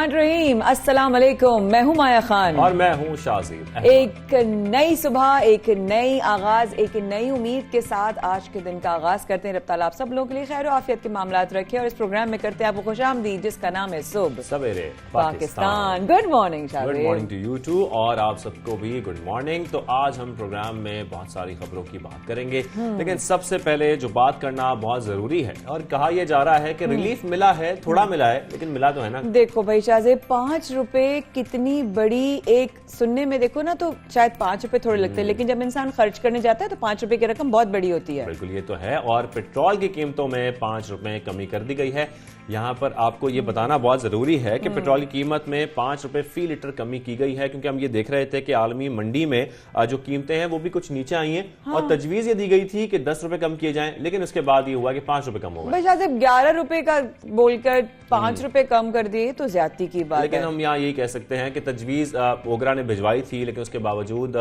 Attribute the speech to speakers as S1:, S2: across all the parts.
S1: रहीम, अस्सलाम वालेकुम। मैं हूँ माया खान
S2: और मैं हूँ शाज़ीब।
S1: एक नई सुबह, एक नई आगाज, एक नई उम्मीद के साथ आज के दिन का आगाज करते हैं। रब ताला आप सब लोगों के लिए खैर आफियत के मामलात रखे और इस प्रोग्राम में करते हैं आपको खुशामदीद, जिसका नाम है सुबह
S2: सवेरे
S1: Pakistan. Good morning Shazeb.
S2: Good morning to you too, और आप सबको भी गुड मॉर्निंग। तो आज हम प्रोग्राम में बहुत सारी खबरों की बात करेंगे, लेकिन सबसे पहले जो बात करना बहुत जरूरी है, और कहा यह जा रहा है कि रिलीफ मिला है, थोड़ा मिला है, लेकिन मिला तो है ना।
S1: देखो भाई शाज़ीब, 5 रुपए कितनी बड़ी, एक सुनने में देखो ना तो शायद 5 रुपए थोड़े लगते हैं, लेकिन जब इंसान खर्च करने जाता है तो 5 रुपए की रकम बहुत बड़ी होती है।
S2: बिल्कुल, ये तो है। और पेट्रोल की कीमतों में 5 रुपए कमी कर दी गई है। यहाँ पर आपको ये बताना बहुत जरूरी है कि पेट्रोल की कीमत में 5 रुपए फी लीटर कमी की गई है, क्योंकि हम ये देख रहे थे कि आलमी मंडी में जो कीमतें हैं वो भी कुछ नीचे आई हैं। हाँ। और तजवीज ये दी गई थी कि 10 रुपए कम किए जाएं, लेकिन उसके बाद ये हुआ कि 5 रुपए कम हो गए।
S1: 11 रुपए का बोलकर 5 रुपए कम कर दिए तो ज्यादती की बात है।
S2: लेकिन हम यहाँ यही कह सकते हैं कि तजवीज ओगरा ने भिजवाई थी, लेकिन उसके बावजूद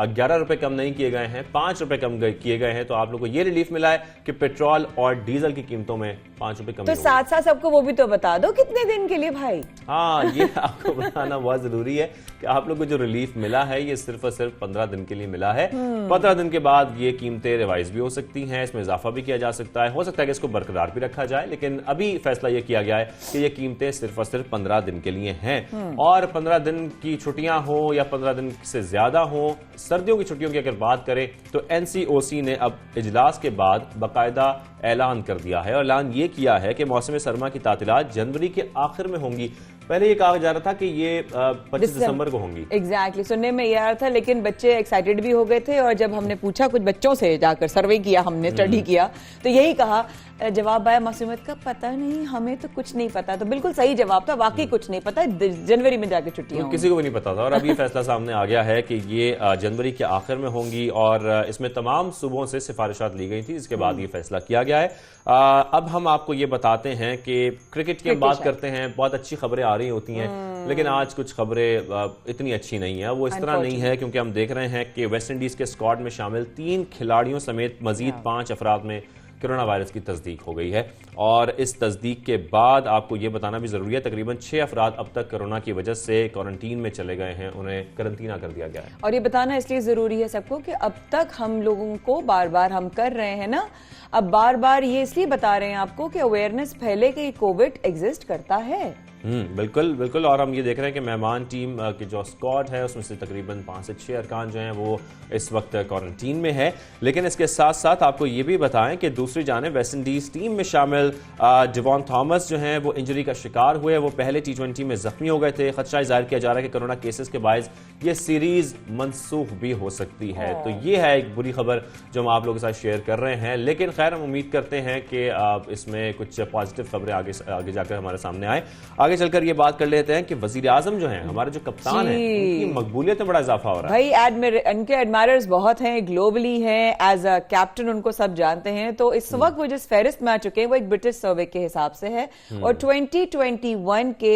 S2: 11 रुपए कम नहीं किए गए हैं, 5 रुपए कम किए गए हैं। तो आप लोग को ये रिलीफ मिला है कि पेट्रोल और डीजल की कीमतों में 5 रुपए कम।
S1: तो साथ साथ सबको वो भी तो बता दो कितने दिन के लिए भाई।
S2: हाँ, ये आपको बताना बहुत जरूरी है कि आप लोग को जो रिलीफ मिला है ये सिर्फ और सिर्फ 15 दिन के लिए मिला है। 15 दिन के बाद ये कीमतें रिवाइज भी हो सकती हैं, इसमें इजाफा भी किया जा सकता है, हो सकता है कि इसको बरकरार भी रखा जाए, लेकिन अभी फैसला ये किया गया है कि ये कीमतें सिर्फ और सिर्फ 15 दिन के लिए हैं। और 15 दिन की छुट्टियां हो या 15 दिन से ज्यादा हो, सर्दियों की छुट्टियों की अगर बात करें तो एनसीओसी ने अब इजलास के बाद बाकायदा ऐलान कर दिया है, और ऐलान ये किया है कि मौसम सरमा की तातीलात जनवरी के आखिर में होंगी। पहले ये कहा जा रहा था कि ये 25 दिसंबर को होंगी।
S1: एग्जैक्टली, सुनने में ये आ रहा था, लेकिन बच्चे एक्साइटेड भी हो गए थे। और जब हमने पूछा कुछ बच्चों से, जाकर सर्वे किया हमने, स्टडी किया, तो यही कहा, जवाब आया मौसमियत का पता नहीं, हमें तो कुछ नहीं पता। तो बिल्कुल सही जवाब था, वाकई कुछ नहीं पता, जनवरी में जाके छुट्टियां
S2: किसी को भी नहीं पता था। और अब ये फैसला सामने आ गया है कि ये जनवरी के आखिर में होंगी, और इसमें तमाम सूबों से सिफारिशात ली गई थी, जिसके बाद ये फैसला किया गया है। अब हम आपको ये बताते हैं कि क्रिकेट की बात करते हैं। बहुत अच्छी खबरें आ रही होती हैं, लेकिन आज कुछ खबरें इतनी अच्छी नहीं है। वो इस तरह नहीं है, क्योंकि हम देख रहे हैं कि वेस्ट इंडीज के स्क्वाड में शामिल 3 खिलाड़ियों समेत मजीद 5 अफराद में कोरोना वायरस की तस्दीक हो गई है। और इस तस्दीक के बाद आपको यह बताना भी जरूरी है, तकरीबन 6 अफराद अब तक कोरोना की वजह से क्वारंटीन में चले गए हैं, उन्हें करंटीना कर दिया गया है।
S1: और ये बताना इसलिए जरूरी है सबको कि अब तक हम लोगों को बार बार हम कर रहे हैं ना, अब बार बार ये इसलिए बता रहे हैं आपको कि अवेयरनेस फैले कि कोविड एग्जिस्ट करता है।
S2: बिल्कुल बिल्कुल। और हम ये देख रहे हैं कि मेहमान टीम की जो स्क्वाड है उसमें से तकरीबन 5 से 6 अरकान जो हैं वो इस वक्त क्वारंटीन में है। लेकिन इसके साथ साथ आपको ये भी बताएं कि दूसरी जानिब वेस्ट इंडीज टीम में शामिल डेवॉन थॉमस जो हैं वो इंजरी का शिकार हुए। वो पहले T20 में जख्मी हो गए थे। खदशा जाहिर किया जा रहा है कि कोरोना केसेस के बायस ये सीरीज मनसूख भी हो सकती है। तो ये है एक बुरी खबर जो हम आप लोगों के साथ शेयर कर रहे हैं, लेकिन खैर हम उम्मीद करते हैं कि इसमें कुछ पॉजिटिव खबरें आगे जाकर हमारे सामने आए। आगे चलकर ये बात कर लेते हैं कि वजीर आजम जो हैं, हमारे जो कप्तान हैं, उनकी मकबूलियत में बड़ा इजाफा हो रहा है।
S1: भाई उनके एडमायरर्स बहुत हैं, ग्लोबली हैं, एज अ कैप्टन उनको सब जानते हैं। तो इस वक्त वो जिस फहरिस्त में आ चुके हैं वो एक ब्रिटिश सर्वे के हिसाब से है, और 2021 के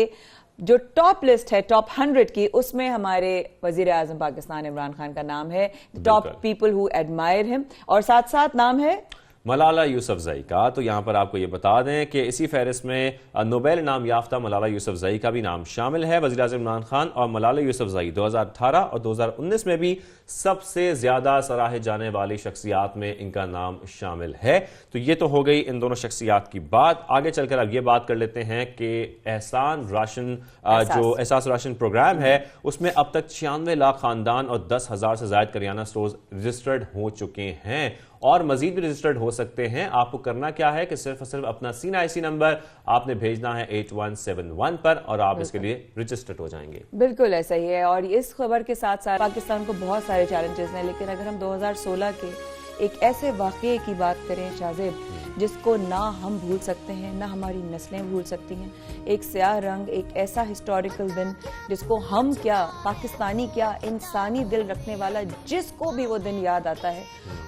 S1: जो टॉप लिस्ट है, टॉप 100 की, उसमें हमारे वजीर आजम पाकिस्तान इमरान खान का नाम है, top people who admire him, और साथ साथ नाम है
S2: मलाला यूसुफजई का। तो यहां पर आपको ये बता दें कि इसी फहरिस्त में नोबेल इनाम याफ्ता मलाला यूसुफजई का भी नाम शामिल है। वज़ीर आज़म इमरान खान और मलाला यूसुफजई 2018 और 2019 में भी सबसे ज्यादा सराहे जाने वाली शख्सियात में इनका नाम शामिल है। तो ये तो हो गई इन दोनों शख्सियात की बात। आगे चलकर अब ये बात कर लेते हैं कि एहसान राशन प्रोग्राम है, उसमें अब तक 96 लाख खानदान और 10,000 से ज्यादा करियाना स्टोर्स रजिस्टर्ड हो चुके हैं, और मजीद भी रजिस्टर्ड हो सकते हैं। आपको करना क्या है कि सिर्फ और सिर्फ अपना CNIC नंबर आपने भेजना है 8171 पर, और आप इसके लिए रजिस्टर्ड हो जाएंगे।
S1: बिल्कुल ऐसा ही है। और इस खबर के साथ साथ पाकिस्तान को बहुत सारे चैलेंजेस हैं, लेकिन अगर हम 2016 के एक ऐसे वाकये की बात करें शाज़िब, जिसको ना हम भूल सकते हैं, ना हमारी नस्लें भूल सकती हैं, एक स्याह रंग, एक ऐसा हिस्टोरिकल दिन जिसको हम क्या, पाकिस्तानी क्या, इंसानी दिल रखने वाला जिसको भी वो दिन याद आता है,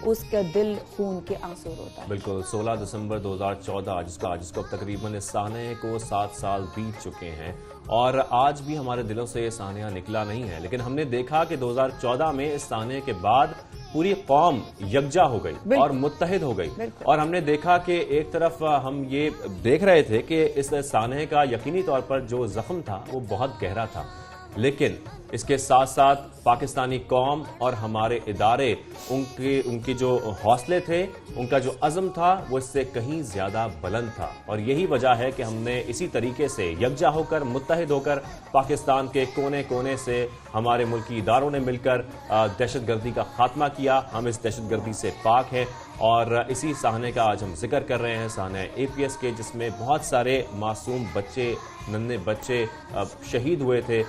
S1: उसका दिल खून के आंसू रोता है।
S2: बिल्कुल, 16 दिसंबर 2014 जिसको अब तकरीबन इस सानए को 7 साल बीत चुके हैं और आज भी हमारे दिलों से ये सानया निकला नहीं है। लेकिन हमने देखा कि 2014 में इस सानए के बाद पूरी कौम यकजा हो गई और मुत्तहिद हो गई और हमने देखा कि एक तरफ हम ये देख रहे थे कि इस सानए का यकीनी तौर पर जो जख्म था वो बहुत गहरा था, लेकिन इसके साथ साथ पाकिस्तानी कौम और हमारे इदारे उनकी जो हौसले थे, उनका जो अज़म था वो इससे कहीं ज्यादा बुलंद था और यही वजह है कि हमने इसी तरीके से यकजा होकर मुत्तहिद होकर पाकिस्तान के कोने कोने से हमारे मुल्की इदारों ने मिलकर दहशतगर्दी का खात्मा किया। हम इस दहशतगर्दी से पाक हैं और इसी साहने का आज हम जिक्र कर रहे हैं, साहने APS के, जिसमें बहुत सारे मासूम बच्चे, नन्हे बच्चे शहीद हुए थे।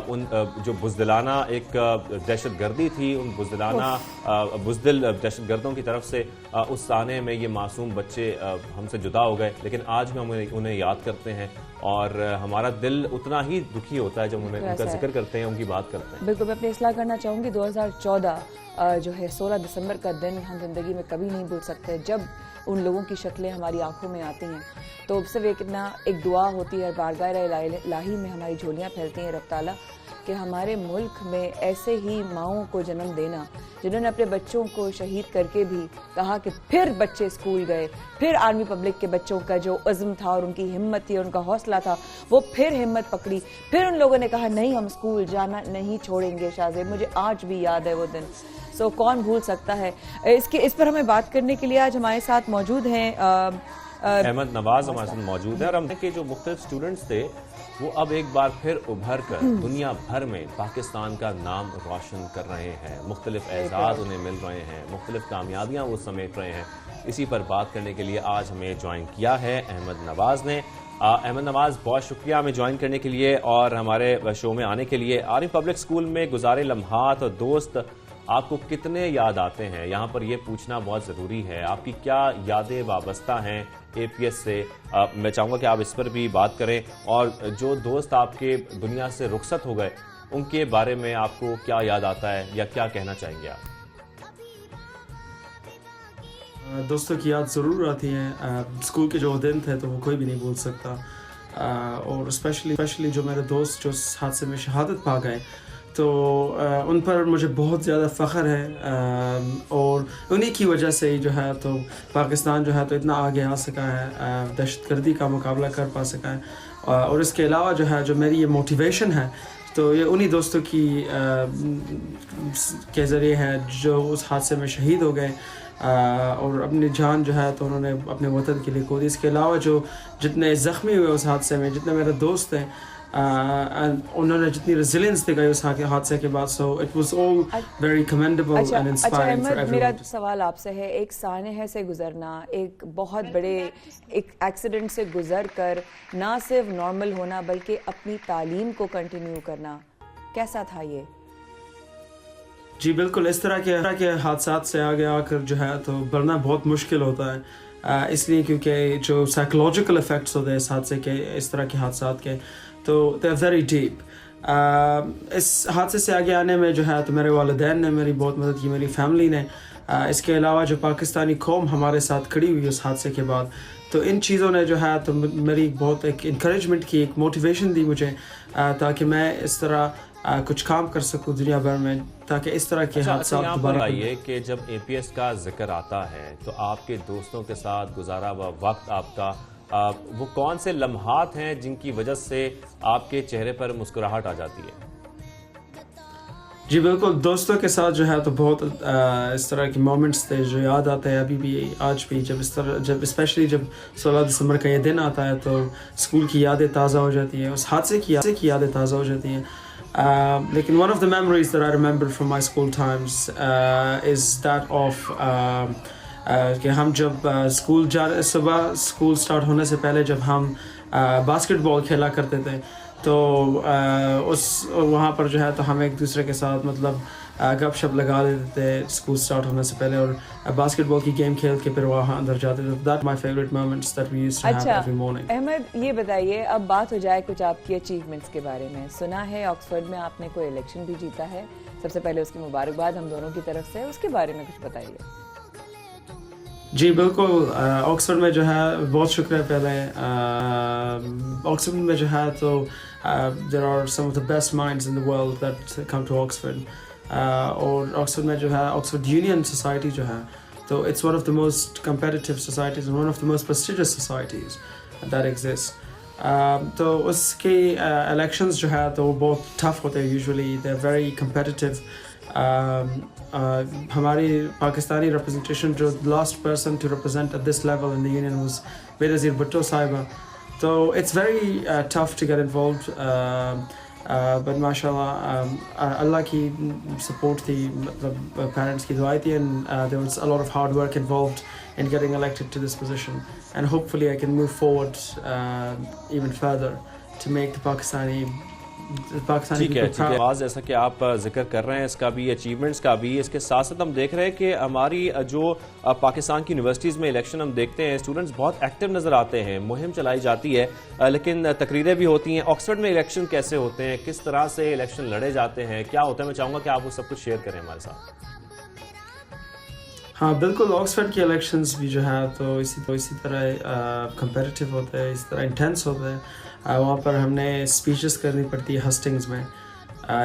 S2: उन जो बुज़दिलाना एक दहशतगर्दी थी, उन बुज़दिल दहशतगर्दों की तरफ से उस साने में ये मासूम बच्चे हमसे जुदा हो गए, लेकिन आज भी हम उन्हें याद करते हैं और हमारा दिल उतना ही दुखी होता है जब उनका जिक्र करते हैं, उनकी बात करते हैं।
S1: बिल्कुल, मैं अपनी इस्लाह करना चाहूँगी। 2014 जो है 16 दिसंबर का दिन हम जिंदगी में कभी नहीं भूल सकते। जब उन लोगों की शक्लें हमारी आंखों में आती हैं तो सिर्फ एक दुआ होती है, बारगाह इलाही में हमारी झोलियाँ फैलती हैं, रब ताला कि हमारे मुल्क में ऐसे ही माओं को जन्म देना जिन्होंने अपने बच्चों को शहीद करके भी कहा कि फिर बच्चे स्कूल गए, फिर आर्मी पब्लिक के बच्चों का जो अज़्म था और उनकी हिम्मत थी और उनका हौसला था वो फिर हिम्मत पकड़ी, फिर उन लोगों ने कहा नहीं हम स्कूल जाना नहीं छोड़ेंगे। शाहज़ेब, मुझे आज भी याद है वो दिन। सो कौन भूल सकता है। इस पर हमें बात करने के लिए आज हमारे साथ मौजूद हैं
S2: अहमद नवाज हमारे साथ मौजूद है और हमने जो मुख्तलिफ स्टूडेंट्स थे वो अब एक बार फिर उभर कर दुनिया भर में पाकिस्तान का नाम रोशन कर रहे हैं, मुख्तलिफ एजाज़ उन्हें मिल रहे हैं, मुख्तलिफ कामयाबियाँ वो समेट रहे हैं। इसी पर बात करने के लिए आज हमें ज्वाइन किया है अहमद नवाज ने। अहमद नवाज, बहुत शुक्रिया हमें ज्वाइन करने के लिए और हमारे शो में आने के लिए। आर्मी पब्लिक स्कूल में गुजारे लम्हात और दोस्त आपको कितने याद आते हैं, यहाँ पर यह पूछना बहुत ज़रूरी है। आपकी क्या यादें वाबस्ता हैं APS से? मैं चाहूँगा कि आप इस पर भी बात करें और जो दोस्त आपके दुनिया से रुखसत हो गए उनके बारे में आपको क्या याद आता है या क्या कहना चाहेंगे आप?
S3: दोस्तों की याद ज़रूर आती है। स्कूल के जो दिन थे तो वो कोई भी नहीं भूल सकता और स्पेशली जो मेरे दोस्त जो हादसे में शहादत पा गए तो उन पर मुझे बहुत ज़्यादा फ़ख्र है और उन्हीं की वजह से ही जो है तो पाकिस्तान जो है तो इतना आगे आ सका है, दहशतगर्दी का मुकाबला कर पा सका है। और इसके अलावा जो है जो मेरी ये मोटिवेशन है तो ये उन्हीं दोस्तों की के ज़रिए है जो उस हादसे में शहीद हो गए और अपनी जान जो है तो उन्होंने अपने वतन के लिए खो दी। इसके अलावा जो जितने ज़ख्मी हुए उस हादसे में, जितने मेरे दोस्त हैं उन्होंने जितनी रेजिलियंस दिखाई उस हादसे के बाद, so it was all very commendable and inspiring for everyone.
S1: मेरा सवाल आपसे है, एक सानहे से गुजरना, एक बहुत बड़े एक एक्सीडेंट से गुजर कर ना सिर्फ नॉर्मल होना बल्कि अपनी तालीम को कंटिन्यू करना, कैसा था ये?
S3: जी बिल्कुल, इस तरह के हादसात से आगे आकर जो है तो बढ़ना बहुत मुश्किल होता है, इसलिए क्योंकि जो साइकोलॉजिकल इफ़ेक्ट्स होते हैं इस हादसे के, इस तरह के हादसात के, तो दे आर वेरी डीप। इस हादसे से आगे आने में जो है तो मेरे वालिदैन ने मेरी बहुत मदद की, मेरी फैमिली ने। इसके अलावा जो पाकिस्तानी कौम हमारे साथ खड़ी हुई उस हादसे के बाद, तो इन चीज़ों ने जो है तो मेरी बहुत एक इंकरेजमेंट की, एक मोटिवेशन दी मुझे ताकि मैं इस तरह कुछ काम कर सकूं दुनिया भर में, ताकि इस तरह के हादसा दोबारा
S2: आइए कि जब APS का जिक्र आता है तो आपके दोस्तों के साथ गुजारा हुआ वक्त आपका वो कौन से लम्हात हैं जिनकी वजह से आपके चेहरे पर मुस्कुराहट आ जाती है?
S3: जी बिल्कुल, दोस्तों के साथ जो है तो बहुत इस तरह के मोमेंट्स थे जो याद आते हैं अभी भी, आज भी। जब स्पेशली जब 16 दिसंबर का ये दिन आता है तो स्कूल की यादें ताज़ा हो जाती हैं, उस हादसे की यादें ताज़ा हो जाती हैं। लेकिन one of the memories that I remember from my school times is that of कि हम जब सुबह स्कूल स्टार्ट होने से पहले जब हम बास्केटबॉल खेला करते थे तो वहाँ पर जो है तो हम एक दूसरे के साथ मतलब गपशप लगा लेते थे स्कूल स्टार्ट होने से पहले और बास्केटबॉल की गेम खेल के फिर वहाँ अंदर जाते थे। That my favourite moments that we used to have every morning.
S1: Ahmad, ये बताइए, अब बात हो जाए कुछ आपकी अचीवमेंट्स के बारे में। सुना है ऑक्सफोर्ड में आपने कोई इलेक्शन भी जीता है, सबसे पहले उसकी मुबारकबाद हम दोनों की तरफ से, उसके बारे में कुछ बताइए।
S3: जी बिल्कुल, ऑक्सफोर्ड में जो है बहुत शुक्रिया पहले। ऑक्सफोर्ड में जो है तो there are some of the best minds in the world that come to Oxford. और ऑक्सफोर्ड में जो है ऑक्सफोर्ड यूनियन सोसाइटी जो है, तो it's one of the most competitive societies and one of the most prestigious societies that exist. तो उसके elections जो है तो वो बहुत टफ होते हैं usually, they are very competitive. हमारी पाकिस्तानी रिप्रेजेंटेशन जो last person to represent at this level in the union was Benazir Bhutto साहिबा. So it's very tough to get involved, but mashallah, Allah ki support thi, parents ki du'a thi, and there was a lot of hard work involved in getting elected to this position, and hopefully I can move forward even further to make the Pakistani
S2: ठीक है, ठीक है। आवाज़ जैसा कि आप जिक्र कर रहे हैं इसका भी, अचीवमेंट्स का भी, इसके साथ साथ हम देख रहे हैं कि हमारी जो पाकिस्तान की यूनिवर्सिटीज़ में इलेक्शन हम देखते हैं, स्टूडेंट्स बहुत एक्टिव नज़र आते हैं, मुहिम चलाई जाती है, लेकिन तकरीरें भी होती हैं। ऑक्सफोर्ड में इलेक्शन कैसे होते हैं, किस तरह से इलेक्शन लड़े जाते हैं, क्या होता है, मैं चाहूँगा कि आप वो सब कुछ शेयर करें हमारे साथ।
S3: हाँ बिल्कुल, ऑक्सफोर्ड के इलेक्शंस भी जो है तो इसी तरह कंपेटिटिव होते हैं, इसी तरह इंटेंस होते हैं। वहाँ पर हमने स्पीचेस करनी पड़ती है हस्टिंग्स में।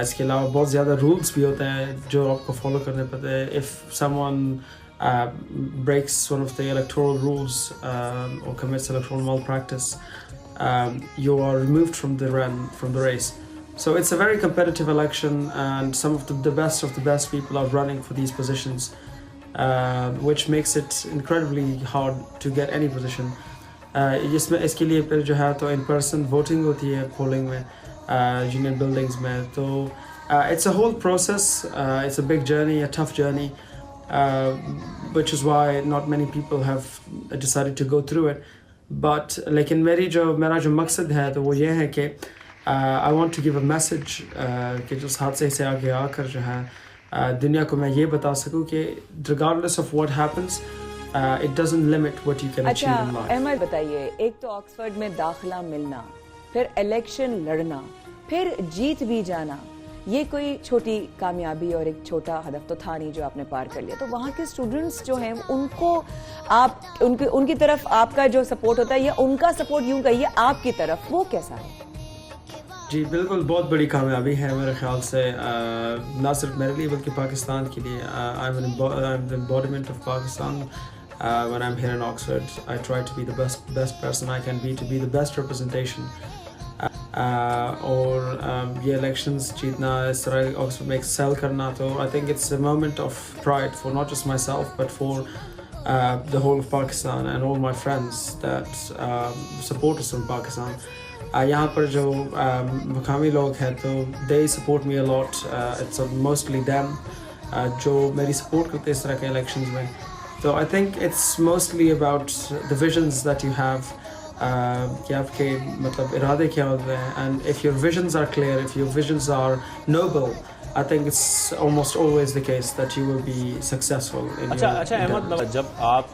S3: इसके अलावा बहुत ज़्यादा रूल्स भी होते हैं जो आपको फॉलो करने पड़ते हैं। If someone breaks one of the electoral rules or commits electoral malpractice, you are removed from the race. So it's a very competitive election, and some of the best people are running for these positions, which makes it incredibly hard to get any position. इसके लिए फिर जो है तो in person voting होती है polling में, union buildings में। तो it's a whole process, it's a big journey, a tough journey, which is why not many people have decided to go through it. But लेकिन मेरा जो मकसद है तो वो ये है कि I want to give a message कि जिस हादसे से आगे आकर जो है दुनिया को मैं ये बता सकूँ कि regardless of what happens, it doesn't limit what you can achieve in life.
S1: Ahmad बताइए, एक तो ऑक्सफोर्ड में दाखिला मिलना, फिर इलेक्शन लड़ना, फिर जीत भी जाना, ये कोई छोटी कामयाबी और एक छोटा हदफ तो था नहीं जो आपने पार कर लिया। तो वहाँ के स्टूडेंट्स जो हैं उनको आप उनकी तरफ आपका जो सपोर्ट होता है या उनका सपोर्ट यूं कहिए आपकी तरफ, वो कैसा है?
S3: जी बिल्कुल, बहुत बड़ी कामयाबी है मेरे ख्याल से, ना सिर्फ मेरे लिए बल्कि पाकिस्तान के लिए। I am the embodiment of Pakistan when I'm here in Oxford. I try to be the best person I can be, to be the best representation. और ये elections जीतना, इस तरह Oxford में excel करना, तो I think it's a moment of pride for not just myself but for the whole of Pakistan and all my friends that support us from Pakistan. यहाँ पर जो मकामी लोग हैं तो they support me a lot. It's mostly them जो मेरी support करते हैं इस तरह के elections में। So I think it's mostly about the visions that you have, कि आपके मतलब इरादे क्या होते हैं, and if your visions are clear, if your visions are noble, I think it's almost always the case that you will be successful in
S2: अच्छा अहमद, जब आप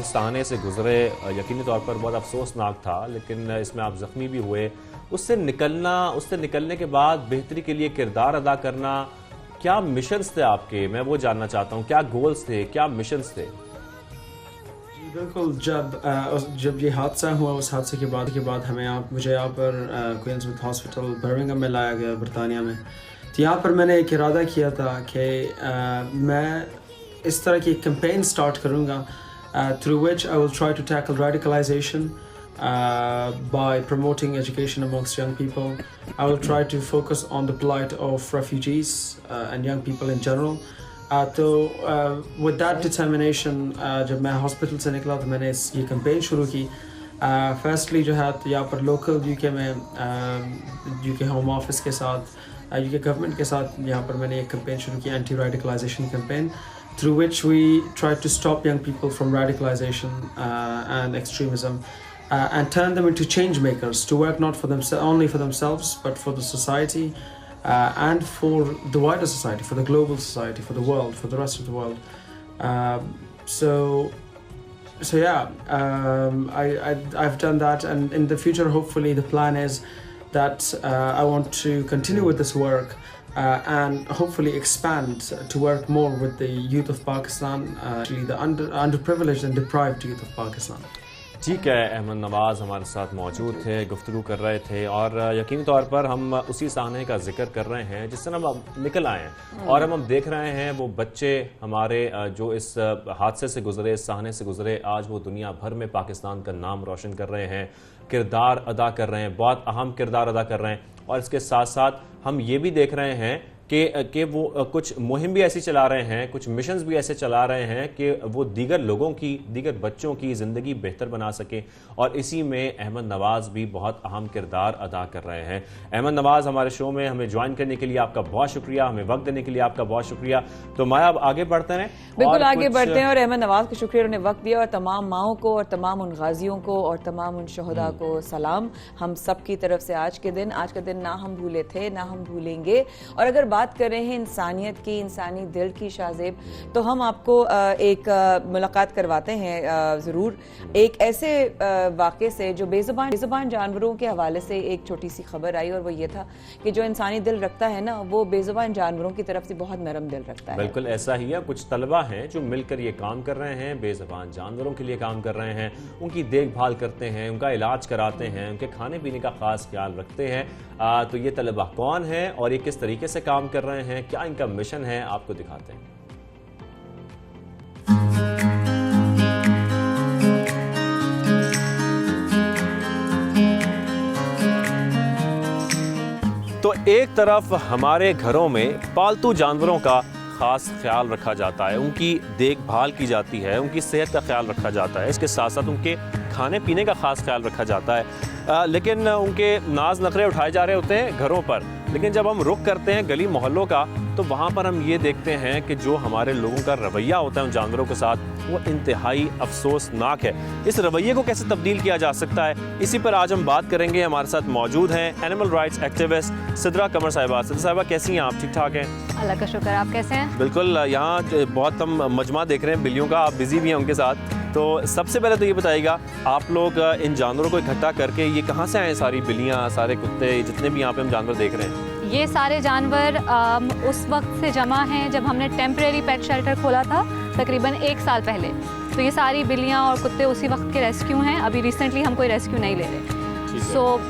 S2: इस ताने से गुजरे, यकीनी तौर पर बहुत अफसोसनाक था, लेकिन इसमें आप ज़ख्मी भी हुए, उससे निकलने के बाद बेहतरी के लिए किरदार अदा करना, क्या मिशंस थे आपके, मैं वो जानना चाहता हूँ, क्या गोल्स थे, क्या मिशंस थे?
S3: बिल्कुल, जब ये हादसा हुआ, उस हादसे के बाद मुझे यहाँ पर क्वीन स्मिथ हॉस्पिटल बर्मिंघम में लाया गया, बरतानिया में। तो यहाँ पर मैंने एक इरादा किया था कि मैं इस तरह की कैंपेन स्टार्ट करूँगा through which I will try to tackle radicalization by promoting education amongst young people. I will try to focus on the plight of refugees and young people in general. तो with that determination, जब मैं hospital से निकला तो मैंने ये campaign शुरू की। फर्स्टली जो है तो यहाँ पर लोकल यूके में यूके होम ऑफिस के साथ, यूके गवर्नमेंट के साथ यहाँ पर मैंने एक कैंपेन शुरू की, anti radicalisation campaign, through which we try to stop young people from radicalization and extremism and turn them into change makers, to work not for only for themselves but for the society. And for the wider society, for the global society, for the world, for the rest of the world. So yeah, I've done that, and in the future, hopefully, the plan is that I want to continue with this work and hopefully expand to work more with the youth of Pakistan, actually the underprivileged and deprived youth of Pakistan.
S2: ठीक है, अहमद नवाज़ हमारे साथ मौजूद थे, गुफ्तगू कर रहे थे और यकीनी तौर पर हम उसी साहने का जिक्र कर रहे हैं जिससे हम निकल आए हैं और हम देख रहे हैं वो बच्चे हमारे जो इस हादसे से गुजरे, इस साहने से गुजरे, आज वो दुनिया भर में पाकिस्तान का नाम रोशन कर रहे हैं, किरदार अदा कर रहे हैं, बहुत अहम किरदार अदा कर रहे हैं। और इसके साथ साथ हम ये भी देख रहे हैं कि वो कुछ मुहिम भी ऐसी चला रहे हैं, कुछ मिशंस भी ऐसे चला रहे हैं कि वो दीगर लोगों की, दीगर बच्चों की ज़िंदगी बेहतर बना सकें और इसी में अहमद नवाज़ भी बहुत अहम किरदार अदा कर रहे हैं। अहमद नवाज़ हमारे शो में हमें ज्वाइन करने के लिए आपका बहुत शुक्रिया, हमें वक्त देने के लिए आपका बहुत शुक्रिया। तो माया अब आगे बढ़ते हैं,
S1: बिल्कुल आगे बढ़ते हैं और अहमद नवाज़ को शुक्रिया, उन्होंने वक्त दिया और तमाम माओं को और तमाम उन गाजियों को और तमाम उन शहदा को सलाम हम सब की तरफ से। आज का दिन ना हम भूले थे ना हम भूलेंगे। और अगर बात कर रहे हैं इंसानियत की, इंसानी दिल की शाहजेब, तो हम आपको एक मुलाकात करवाते हैं ज़रूर एक ऐसे वाक़े से जो बेज़ुबान जानवरों के हवाले से एक छोटी सी खबर आई और वो ये था कि जो इंसानी दिल रखता है ना वो बेज़ुबान जानवरों की तरफ से बहुत नरम दिल रखता है।
S2: बिल्कुल ऐसा ही है, कुछ तलबा हैं जो मिलकर ये काम कर रहे हैं, बेज़ुबान जानवरों के लिए काम कर रहे हैं, उनकी देखभाल करते हैं, उनका इलाज कराते हैं, उनके खाने पीने का खास ख्याल रखते हैं। तो ये तलबा कौन है और ये किस तरीके से काम कर रहे हैं, क्या इनका मिशन है, आपको दिखाते हैं। तो एक तरफ हमारे घरों में पालतू जानवरों का खास ख्याल रखा जाता है, उनकी देखभाल की जाती है, उनकी सेहत का ख्याल रखा जाता है, इसके साथ साथ उनके खाने पीने का खास ख्याल रखा जाता है। लेकिन उनके नाज नखरे उठाए जा रहे होते हैं घरों पर, लेकिन जब हम रुख करते हैं गली मोहल्लों का तो वहाँ पर हम ये देखते हैं कि जो हमारे लोगों का रवैया होता है उन जानवरों के साथ वो इंतहाई अफसोसनाक है। इस रवैये को कैसे तब्दील किया जा सकता है, इसी पर आज हम बात करेंगे। हमारे साथ मौजूद हैं एनिमल राइट्स एक्टिविस्ट सिद्रा कमर साहिबा। सिद्रा साहिबा कैसी हैं आप? ठीक ठाक हैं?
S4: अल्लाह का शुक्र, आप कैसे हैं?
S2: बिल्कुल, यहाँ बहुत हम मजमा देख रहे हैं बिल्लियों का, आप बिजी भी हैं उनके साथ। तो सबसे पहले तो ये बताइएगा, आप लोग इन जानवरों को इकट्ठा करके ये कहाँ से आए, सारी बिल्लियाँ, सारे कुत्ते, जितने भी यहाँ पे हम जानवर देख रहे हैं?
S4: ये सारे जानवर उस वक्त से जमा हैं जब हमने टेम्परेरी पेट शेल्टर खोला था तकरीबन 1 साल पहले। तो ये सारी बिल्लियाँ और कुत्ते उसी वक्त के रेस्क्यू हैं, अभी रिसेंटली हम कोई रेस्क्यू नहीं ले रहे। सो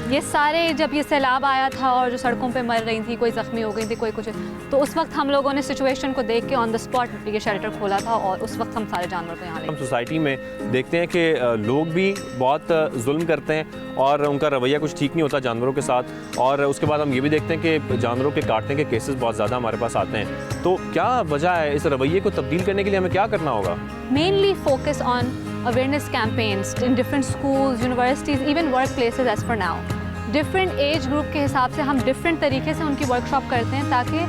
S4: ये सारे जब ये सैलाब आया था और जो सड़कों पे मर रही थी, कोई ज़ख्मी हो गई थी, कोई कुछ, तो उस वक्त हम लोगों ने सिचुएशन को देख के ऑन द स्पॉट ये शेल्टर खोला था और उस वक्त हम सारे जानवर को यहाँ ले।
S2: हम सोसाइटी में देखते हैं कि लोग भी बहुत जुल्म करते हैं और उनका रवैया कुछ ठीक नहीं होता जानवरों के साथ, और उसके बाद हम ये भी देखते हैं कि जानवरों के काटने के केसेस बहुत ज़्यादा हमारे पास आते हैं। तो क्या वजह है, इस रवैये को तब्दील करने के लिए हमें क्या करना होगा?
S4: Mainly focus on awareness campaigns in different schools, universities, even workplaces as for now. Different age group के हिसाब से हम different तरीके से उनकी workshop करते हैं ताकि